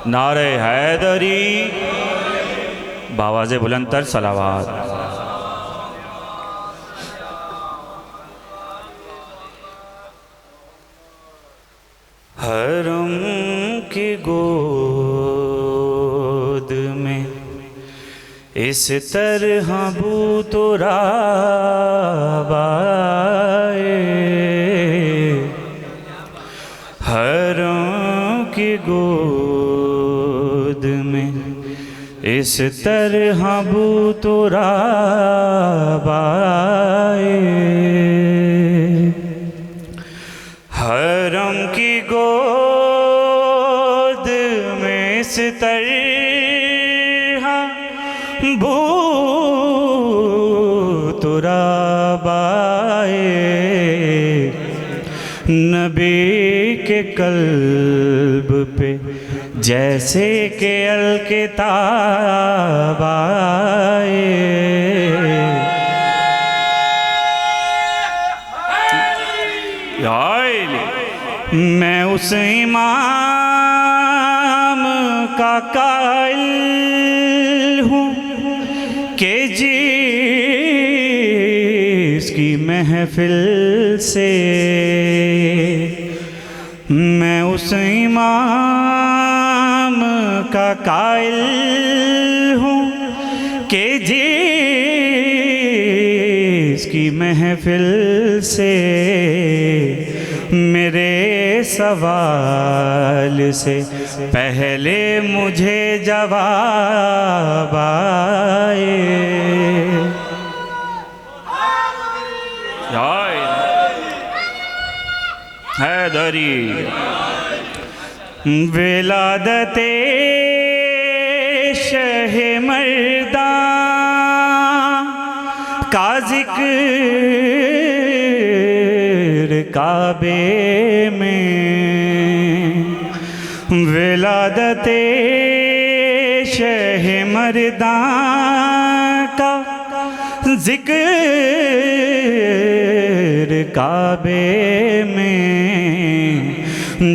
नारे हैदरी, बावाज़े बुलंदतर सलावात। हरम की गोद में इस तरह बूतो राबाए, हरों की गोद में इस तरह बूतो राबाए, हरम की गोद में इस तरह बूतुराबाए, नबी के कल्ब पे जैसे के अलकिताब आए, मैं उस इमाम का कायल हूँ कि जिसकी महफिल से, मैं उस इमाम का कायल हूँ कि जिसकी महफिल से मेरे सवाल से पहले मुझे जवाब आए। हैदरी विलादते शह मर्दा का जिक्र काबे में, विलादते शह मर्दां का जिक्र काबे में,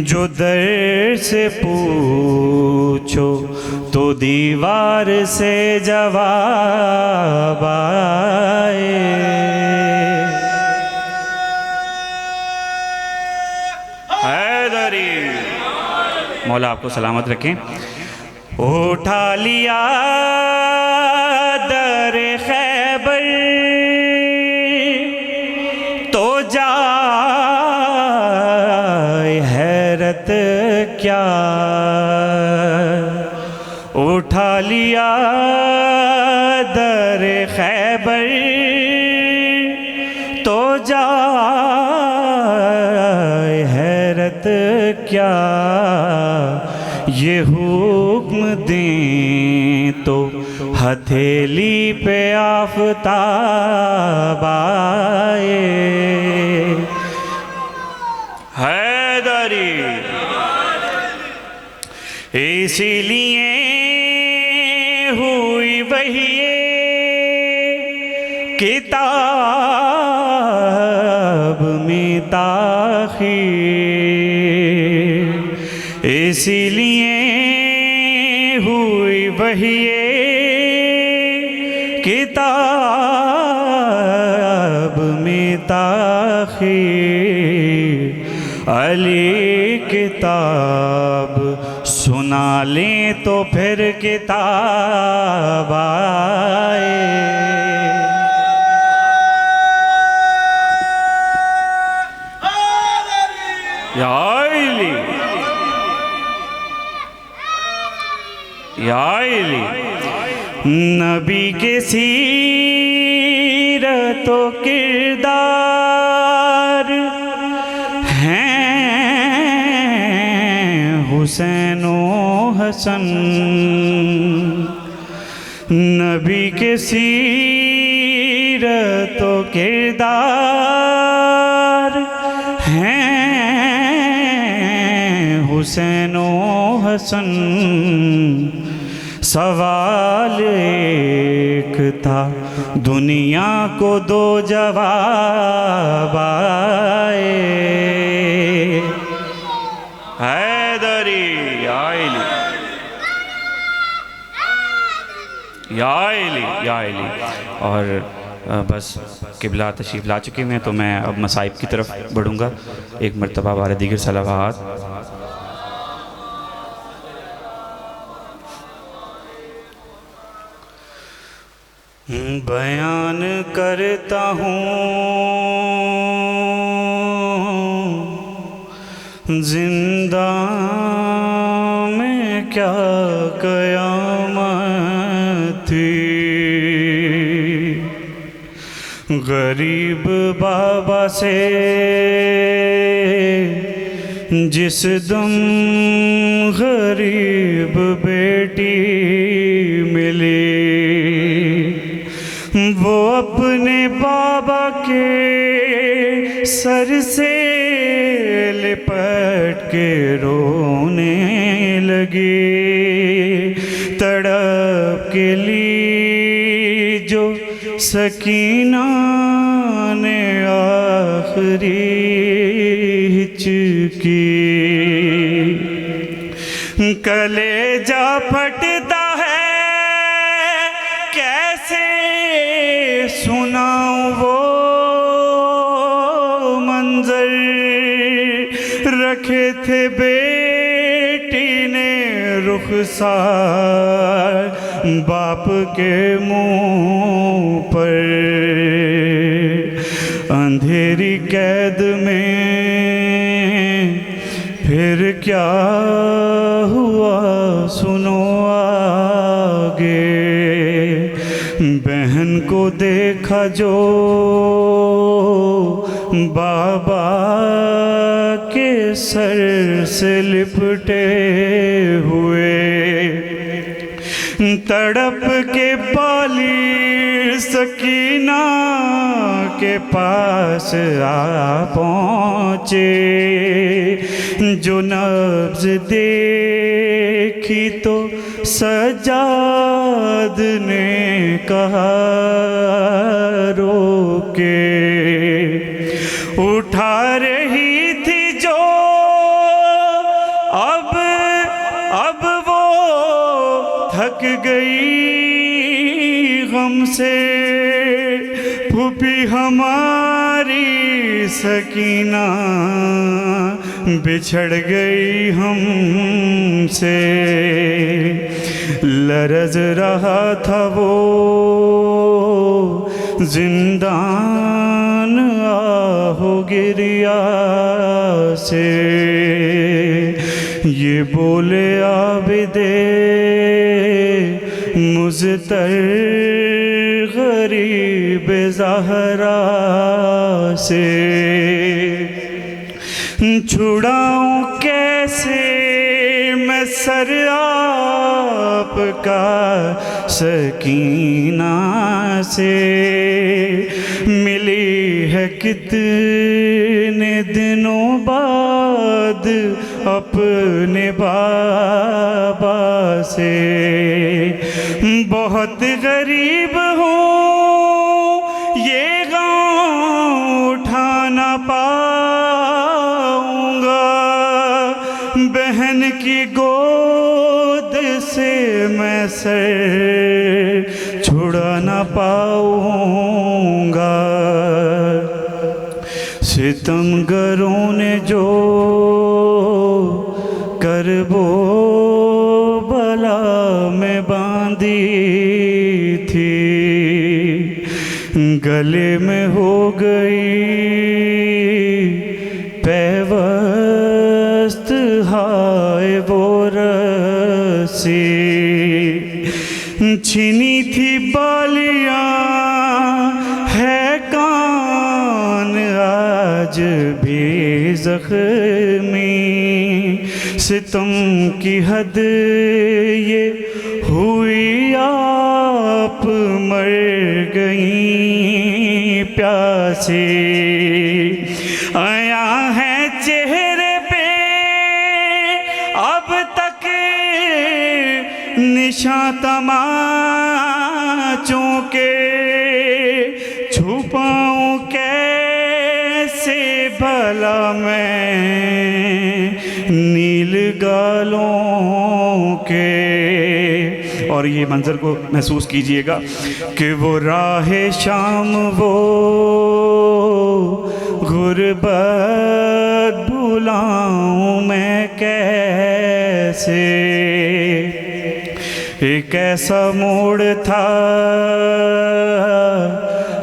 जो दर से पूछो तो दीवार से जवाब आए। हैदरी मौला आपको सलामत रखें। उठा लिया दर खैबर तो जाए हैरत क्या, उठा लिया दर खैबर तो जाए हैरत क्या, ये हुक्म दें तो हथेली पे आफताब आए। हैदरी इसीलिए हुई वही किताब में ताख़ीर, इसीलिए हुई वही किताब में ताख़ीर। अली किताब सुना लें तो फिर किताब आए। या इली नबी के सीरत व किरदार हैं हुसैन व हसन, नबी के सीरत व किरदार हैं हुसैन व हसन। सवाल एक था दुनिया को दो जवाब आए। हैदरी या इली और बस किबला तशरीफ़ ला चुके हैं, तो मैं अब मसाइब की तरफ बढ़ूँगा। एक मरतबा बारे दीगर सलावात। बयान करता हूँ जिंदा में क्या क़यामत थी, गरीब बाबा से जिस दम गरीब बेटी मिली, वो अपने बाबा के सर से लिपट के रोने लगी। तड़प के ली जो सकीना ने आखिरी हिचकी, कलेजा फटता है कैसे सुनाऊं वो मंजर, रखे थे बेटी ने रुखसार बाप के मुंह पर, अंधेरी कैद में फिर क्या हुआ सुनो आगे। बहन को देखा जो बाबा के सर से लिपटे हुए, तड़प के बाली सकीना के पास आ पहुँचे। जो नब्ज़ देखी तो सज्जाद ने कहा रोके, उठा रही थी जो अब वो थक गई गम से, फूफी हमारी सकीना बिछड़ गई हमसे। लरज रहा था वो जिंदान आहो गिरिया से, ये बोले आबिदे मुज़तर गरीब ज़हरा से, छुड़ाऊं कैसे मैं सर आपका सकीना से, मिली है कितने दिनों बाद अपने बाबा से। बहुत गरीब हूँ ये गाँव उठा ना पाऊँगा, बहन की गोद से मैं सर छुड़ा ना पाऊँगा। सितमगरों ने जो करबो बला में बांधी थी, गले में हो गई पैवस्त हाय वो रस्सी, छिनी थी बालियां है कान आज भी जख्मी, सितम की हद ये हुई आप मर गई प्यासी। आया है चेहरे पे अब तक निशान तमाचों के, छुपाऊं कैसे भला मैं नील गालों के। और ये मंजर को महसूस कीजिएगा कि वो राहे शाम वो गुर्बत भुलाऊं मैं कैसे। एक ऐसा मोड़ था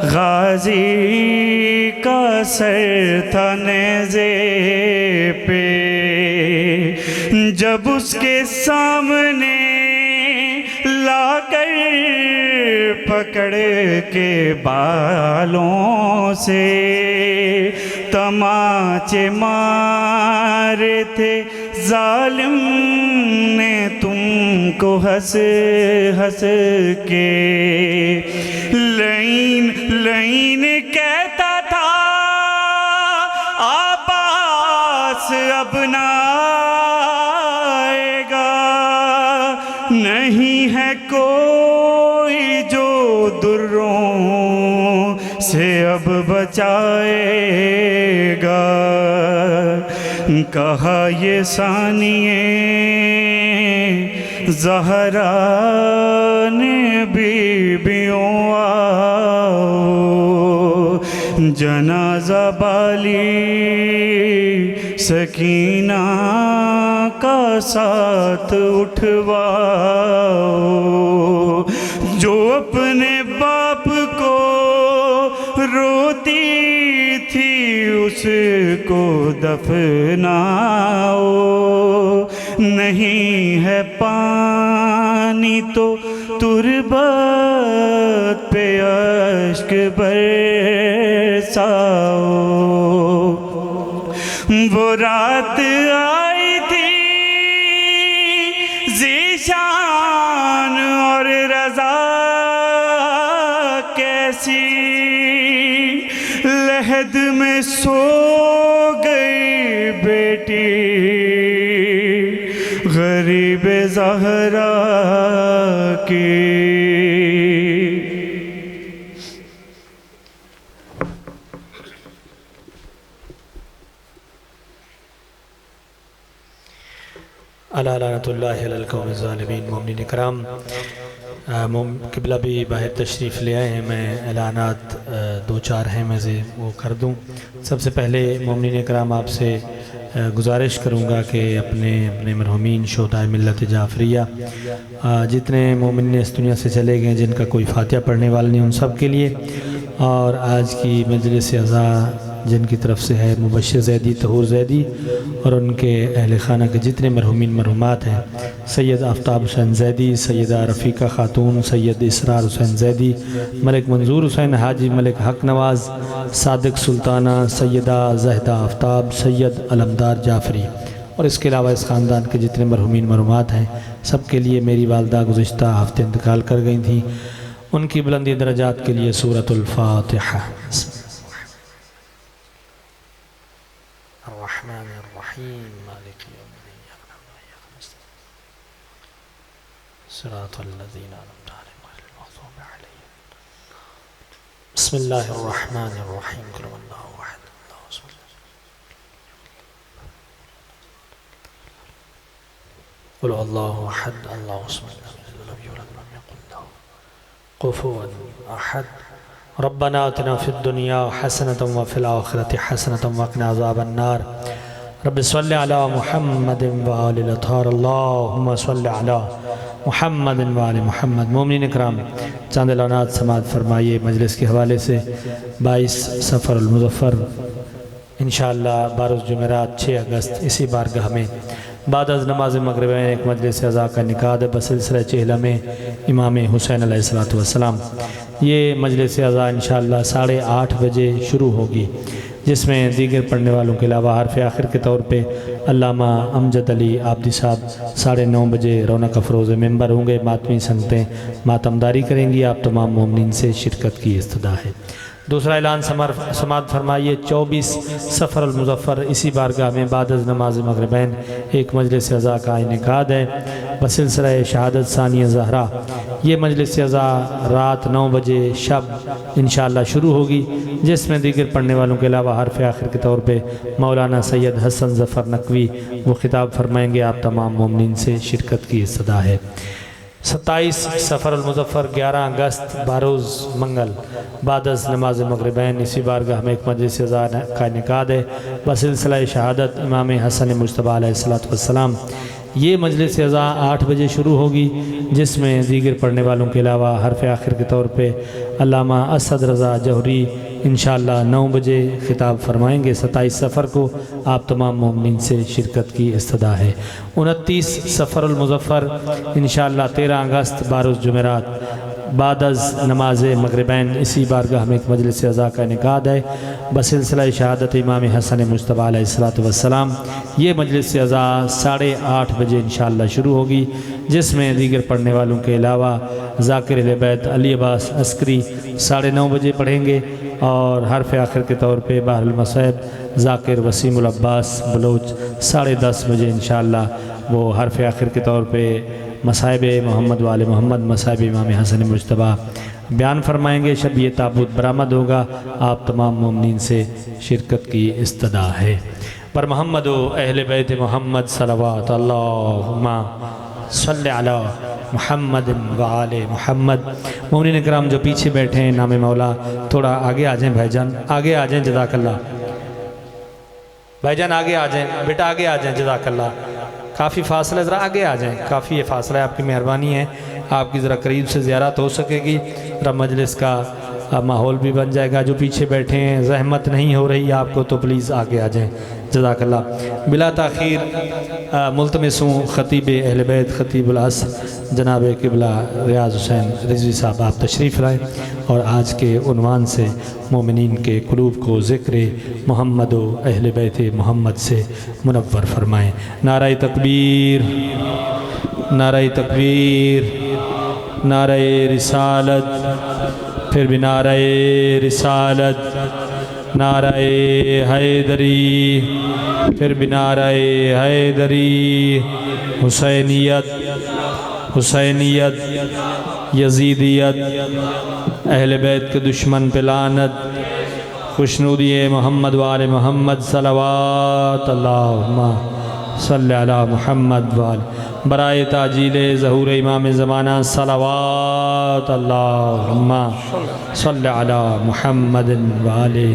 गाजी का सर था नेज़े पे, जब उसके सामने लाकर पकड़ के बालों से तमाचे मारे थे जालिम ने तुमको हंस हंस के। लाइन लाइन कहता था आबास अब ना आएगा, नहीं है कोई जो दुर्रों से अब बचाएगा। कहा ये सानिए ज़हरा ने बीबियों आओ, जनाजा बाली सकीना का साथ उठवाओ, जो अपने बाप को रोती थी उसको दफनाओ। नहीं है पानी तो तुरबत पे अश्क बरसाओ। वो रात आई थी ज़ीशान और रज़ा कैसी, लहद में सो गई बेटी गरीब ज़हरा की। अला लानतुल्लाहि अलल कौमि ज़ालिमीन। मोमिनीन कराम, किबला भी बाहर तशरीफ़ ले आए हैं, मैं ऐलानात दो चार हैं मैं से वो कर दूं। सबसे पहले मोमिनीन कराम आपसे गुजारिश करूंगा कि अपने अपने मरहूमीन शोहदाए मिल्लत जाफ़रिया जितने मोमिन इस दुनिया से चले गए जिनका कोई फातिहा पढ़ने वाला नहीं, उन सब के लिए, और आज की मजलिस अज़ा जिनकी तरफ से है मुबश्शिर ज़ैदी, तहूर ज़ैदी और उनके अहल खाना के जितने मरहूमीन मरहूमात हैं, सैयद आफ्ताब हुसैन ज़ैदी, सैयदा रफ़ीका ख़ातून, सैयद इसरार हुसैन ज़ैदी, मलिक मंजूर हुसैन, हाजी मलिक हक नवाज़, सादिक सुल्ताना, सैयदा ज़हदा आफ्ताब, सैयद अलमदार जाफ़री और इसके अलावा इस ख़ानदान के जितने मरहूमीन मरहूमात हैं, सब के लिए मेरी वालदा गुज़िश्ता हफ़्ते इंतकाल कर गई थी, उनकी बुलंदी दरजात के लिए सूरतुल फ़ातिहा। बिस्मिल्लाहिर्रहमानिर्रहीम। कुल हुवल्लाहु अहद, अल्लाहु समद, लम यलिद वलम यकुल लहू कुफुवन अहद। रब्बना आतिना फिद दुनिया हसनतम व फिल आखिरति हसनतम व क़िना अज़ाबन्नार। रब्बि सल्लि अला मुहम्मदिन व आलिल अत्हार, अल्लाहुम्मा सल्लि अला मुहम्मदिन व आलि मुहम्मद। मोमिनीन कराम, चंद ऐलानात समाअत फरमाइए। मजलिस के हवाले से 22 सफ़रुल मुज़फ़्फ़र इंशाअल्लाह बारोज़ जुमेरात 6 अगस्त इसी बारगाह में बाद अज़ नमाज़ मग़रिब में एक मजलिस अज़ा का निकाद बसिलसिला चेहला में इमाम हुसैन अलैहिस्सलातु वस्सलाम। ये मजलिस अज़ा इंशाअल्लाह 8:30 बजे शुरू होगी, जिसमें दीगर पढ़ने वालों के अलावा हरफ आखिर के तौर पे अल्लामा अमजद अली आबदी साहब 9:30 बजे रौनक अफरोज़ मेंबर होंगे। मातमी संगतें मातमदारी करेंगी। आप तमाम मोमिनीन से शिरकत की इस्तदा है। दूसरा ऐलान समाअत फरमाइए। 24 सफ़रुल मुज़फ़्फ़र इसी बारगाह में बाद अज़ नमाज़ मग़रिबैन एक मजलिस अज़ा का इनेकाद है बसिलसिला शहादत सानिया ज़हरा। ये मजलिस अज़ा रात 9 बजे शब इंशाअल्लाह शुरू होगी, जिसमें दीगर पढ़ने वालों के अलावा हरफ आखिर के तौर पे मौलाना सैयद हसन ज़फ़र नकवी वो ख़िताब फरमाएँगे। आप तमाम मोमिनीन से शिरकत की इस्तदा है। 27 सफ़रुल मुज़फ़्फ़र 11 अगस्त बारोज़ मंगल बाद अज़ नमाज़ मग़रिबैन इसी बारगाह में एक मजलिस अज़ा का इनेकाद है बसिलसिला शहादत इमाम हसन मुज्तबा अलैहिस्सलातु वस्सलाम। ये मजलिस अज़ा 8 बजे शुरू होगी, जिसमें दीगर पढ़ने वालों के अलावा हरफ आखिर के तौर पे अल्लामा असद रज़ा जौहरी इंशाअल्लाह 9 बजे ख़िताब फरमाएँगे। 27 सफ़र को आप तमाम मोमिनीन से शिरकत की इस्तदा है। 29 सफ़रुल मुज़फ़्फ़र इंशाअल्लाह 13 अगस्त बारोज़ जुमेरात बाद अज़ नमाज मग़रिबैन इसी बारगाह में एक मजलिस अज़ा का इनेकाद है बसिलसिला शहादत इमाम हसन मुज्तबा अलैहिस्सलातु वस्सलाम। ये मजलिस अज़ा 8:30 बजे इंशाअल्लाह शुरू होगी, जिसमें दीगर पढ़ने वालों के अलावा ज़ाकिर अहले बैत अली अब्बास अस्करी 9:30 बजे पढ़ेंगे और हरफ आखिर के तौर पे बहरुल मसैब ज़ाकिर वसीमुल अब्बास बलोच 10:30 बजे इंशाअल्लाह वो हरफ आखिर के तौर पे मसाइब मोहम्मद वाले मोहम्मद मसाइब इमाम हसन मुज्तबा बयान फरमाएँगे। शब ये ताबूत बरामद होगा। आप तमाम मोमिनीन से शिरकत की इस्तदा है। पर मोहम्मद अहले बैत मोहम्मद सल्लल्लाहु अल्लाहुम्मा सल्लि अला मुहम्मद व आले मुहम्मद। मोमिनीन कराम जो पीछे बैठे हैं नाम मौला थोड़ा आगे आ जाएं भाईजान, आगे आ जाएं, जज़ाकल्लाह भाईजान, आगे आ जाएं बेटा, आगे आ जाएं, जज़ाकल्लाह। काफ़ी फासला, ज़रा आगे आ जाएं, काफ़ी ये फासला है, आपकी मेहरबानी है, आपकी ज़रा करीब से ज़ियारत हो सकेगी, ज़रा मजलिस का माहौल भी बन जाएगा। जो पीछे बैठे हैं ज़हमत नहीं हो रही आपको तो प्लीज़ आगे आ जाएं, जज़ाकल्लाह। बिला ताख़ीर मुल्तमिस हूँ ख़तीब अहले बैत ख़तीबुल असर जनाब क़िबला रियाज़ हुसैन रिज़वी साहब आप तशरीफ़ लाएँ और आज के उन्वान से मोमिनीन के क़ुलूब को ज़िक्र मोहम्मद व अहले बैत मोहम्मद से मुनव्वर फरमाएँ। नारे तकबीर, नारे तकबीर, नारे रिसालत, फिर भी नारे रिसालत, नारे हैदरी, फिर भी नारे हैदरी, हुसैनियत, हुसैनियत, यजीदियत, अहले बैत के दुश्मन पे लानत, खुशनूदी मोहम्मद वाले मोहम्मद सल्लल्लाहु अल्लाहुम्मा सल्ली अला मुहम्मद वाले बराए ताजील ज़हूर इमाम ज़माना सल्लल्लाहु अल्लाहुम्मा सल्ली अला मुहम्मद वाले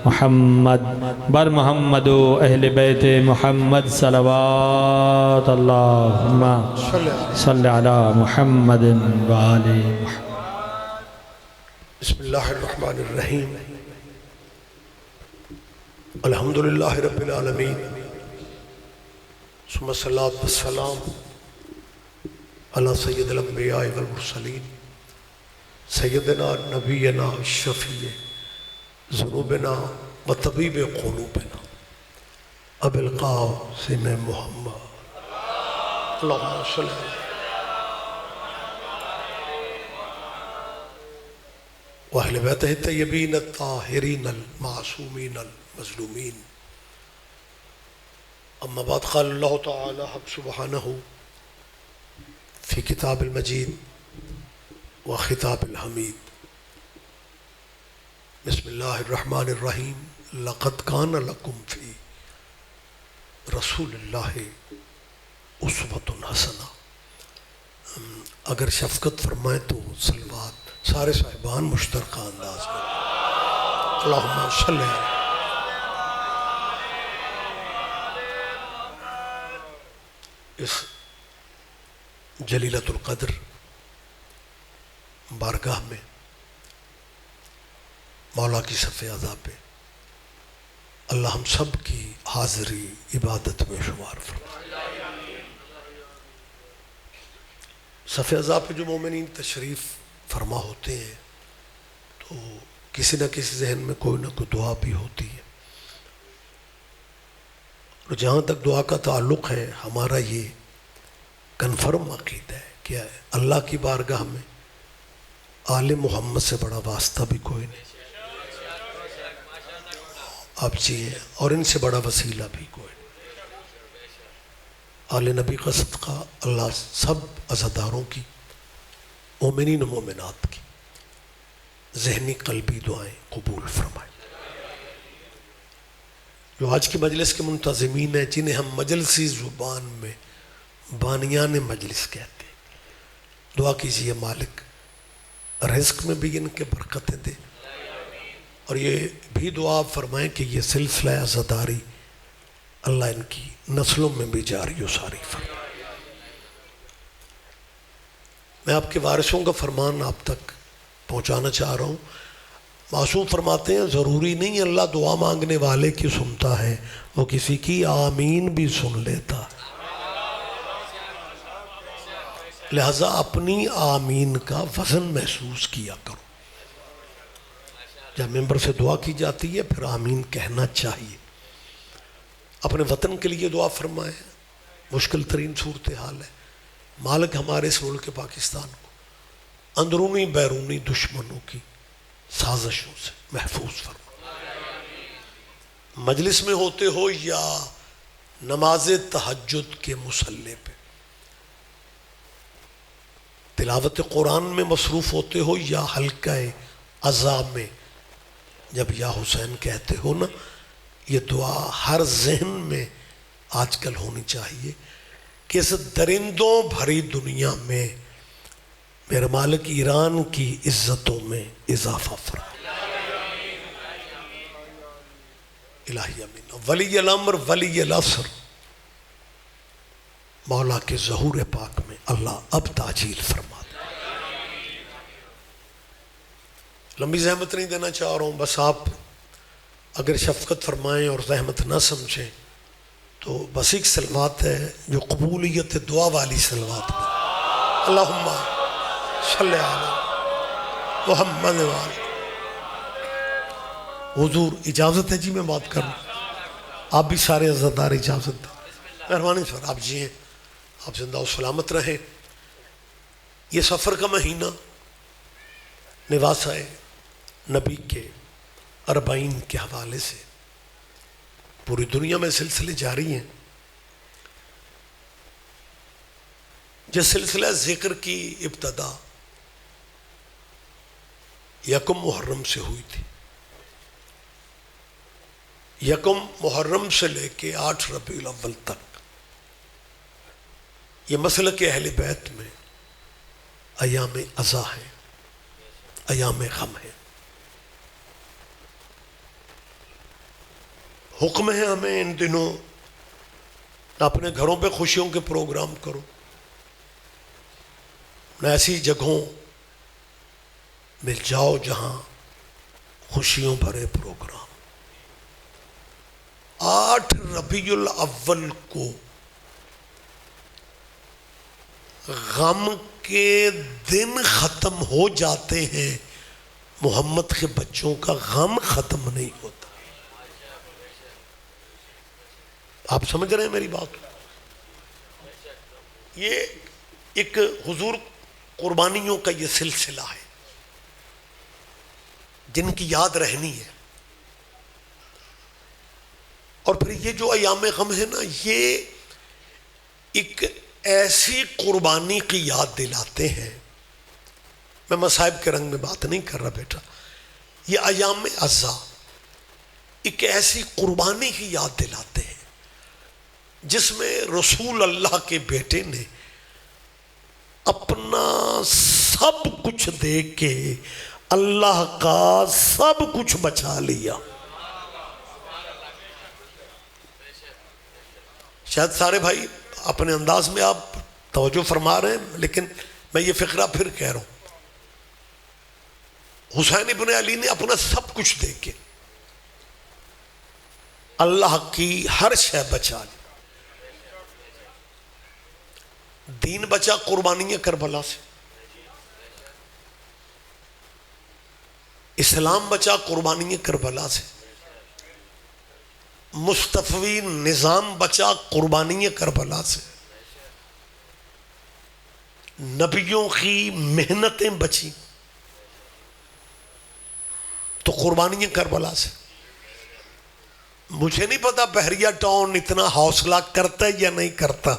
मुहम्मद बर मोहम्मद अहले बैत मोहम्मद सल्लल्लाहु अल्लाहुम्मा सल्ली अला मुहम्मद वाले बिस्मिल्लाहिर्रहमानिर्रहीम अल्हम्दुलिल्लाहि रब्बिल आलमीन सुम्मा सलात वस्सलाम अला सय्यदिल अंबिया वल मुरसलीन सय्यदना नबीना शफीए ज़ुनूबना व तबीब क़ुलूबना अबिल क़ासिम मुहम्मद अल्लाहुम्मा सल्लि व अहले बैतिही तय्यबीन अत्ताहिरीन अल-मासूमीन अल-मज़लूमीन अम्मा बाद क़ाल अल्लाहु तआला हक़ सुब्हानहु फ़ी किताबिल मजीद व खिताबिल हमीद बिस्मिल्लाहिर्रहमानिर्रहीम लक़द कान लकुम फ़ी रसूलिल्लाहि उस्वतुन हसना। अगर शफ़क़त फरमाए तो सलवात सारे साहिबान मुश्तरका अंदाज में अल्लाहुम्मा सल्लि अला। इस जलीलतुल क़द्र बारगाह में मौला की सफ़े अज़ा पे अल्लाह हम सब की हाज़िरी इबादत में शुमार फरमाए। सफ़े अज़ा पे जो मोमिनीन तशरीफ़ फरमा होते हैं तो किसी न किसी जहन में कोई ना कोई दुआ भी होती है। और जहाँ तक दुआ का ताल्लुक़ है हमारा ये कन्फर्म अक़ीदा है कि अल्लाह की बारगाह में आले मोहम्मद से बड़ा वास्ता भी कोई नहीं आप जिए और इनसे बड़ा वसीला भी कोई नहीं। आले नबी का सदका अल्लाह सब अज़ादारों की मोमिनीन मोमिनात की ज़हनी क़ल्बी दुआएं कबूल फरमाए। जो आज की मजलिस के मुंतज़िमीन हैं जिन्हें हम मजलिसी ज़ुबान में बानियान मजलिस कहते हैं, दुआ कीजिए मालिक रिज़्क़ में भी इनके बरकतें दे और ये भी दुआ फरमाएं कि ये सिलसिला अज़ादारी अल्लाह इनकी नस्लों में भी जारी हो सारी फरमाए। मैं आपके वारिसों का फरमान आप तक पहुँचाना चाह रहा हूँ। मासूम फरमाते हैं ज़रूरी नहीं अल्लाह दुआ मांगने वाले की सुनता है, वो किसी की आमीन भी सुन लेता है। लिहाजा अपनी आमीन का वज़न महसूस किया करो। जब मेंबर से दुआ की जाती है फिर आमीन कहना चाहिए। अपने वतन के लिए दुआ फरमाएं, मुश्किल तरीन सूरत हाल है। मालिक हमारे इस मुल्क पाकिस्तान को अंदरूनी बैरूनी दुश्मनों की साजिशों से महफूज फरमा। मजलिस में होते हो या नमाज तहज्जुद के मुसल्ले पे, तिलावत कुरान में मसरूफ़ होते हो या हल्का अज़ा में जब या हुसैन कहते हो ना, ये दुआ हर जहन में आजकल होनी चाहिए कि इस दरिंदों भरी दुनिया में मेरे मालिक ईरान की इज्जतों में इजाफा फरमा। इलाही अमीन। वली अल-अम्र वली अल-असर, मौला के ज़हूर पाक में अल्लाह अब ताजील फरमा दे। लंबी ज़हमत नहीं देना चाह रहा हूँ, बस आप अगर शफ़क़त फरमाएँ और ज़हमत ना समझें तो बस एक सलवात है जो कबूलियत दुआ वाली सलवात में अल्लाहुम्मा सल्लि अला मुहम्मद वाले। हुजूर इजाज़त है जी मैं बात करूँ, आप भी सारे अज़ादार इजाज़त दें। मेहरबानी सर आप जिए, आप जिंदा और सलामत रहें। ये सफ़र का महीना निवासा नबी के अरबाइन के हवाले से पूरी दुनिया में सिलसिले जारी हैं। जिस सिलसिला ज़िक्र की इब्तदा यकम मुहर्रम से हुई थी, यकम मुहर्रम से लेके 8 रबीउल अव्वल तक ये मसलक के अहले बैत में अयाम अज़ा है, अयाम गम है। हुक्म है हमें इन दिनों अपने घरों पे खुशियों के प्रोग्राम करो, न ऐसी जगहों में जाओ जहां खुशियों भरे प्रोग्राम। 8 रबीउल अव्वल को गम के दिन ख़त्म हो जाते हैं, मोहम्मद के बच्चों का गम ख़त्म नहीं होता। आप समझ रहे हैं मेरी बात? ये एक हुजूर कुर्बानियों का ये सिलसिला है जिनकी याद रहनी है। और फिर ये जो अयाम गम है ना, ये एक ऐसी कुर्बानी की याद दिलाते हैं। मैं मसाइब के रंग में बात नहीं कर रहा बेटा, ये अयाम अज़ा एक ऐसी कुर्बानी की याद दिलाते हैं जिसमें रसूल अल्लाह के बेटे ने अपना सब कुछ दे के अल्लाह का सब कुछ बचा लिया। शायद सारे भाई अपने अंदाज में आप तवज्जो फरमा रहे हैं, लेकिन मैं ये फिक्रा फिर कह रहा हूं। हुसैन इब्न अली ने अपना सब कुछ दे के अल्लाह की हर शय बचा ली। दीन बचा कुर्बानी करबला से, इस्लाम बचा कुर्बानी करबला से, मुस्तफवी निज़ाम बचा कुर्बानी करबला से, नबियों की मेहनतें बची तो कुर्बानी करबला से। मुझे नहीं पता बहरिया टाउन इतना हौसला करता है या नहीं करता,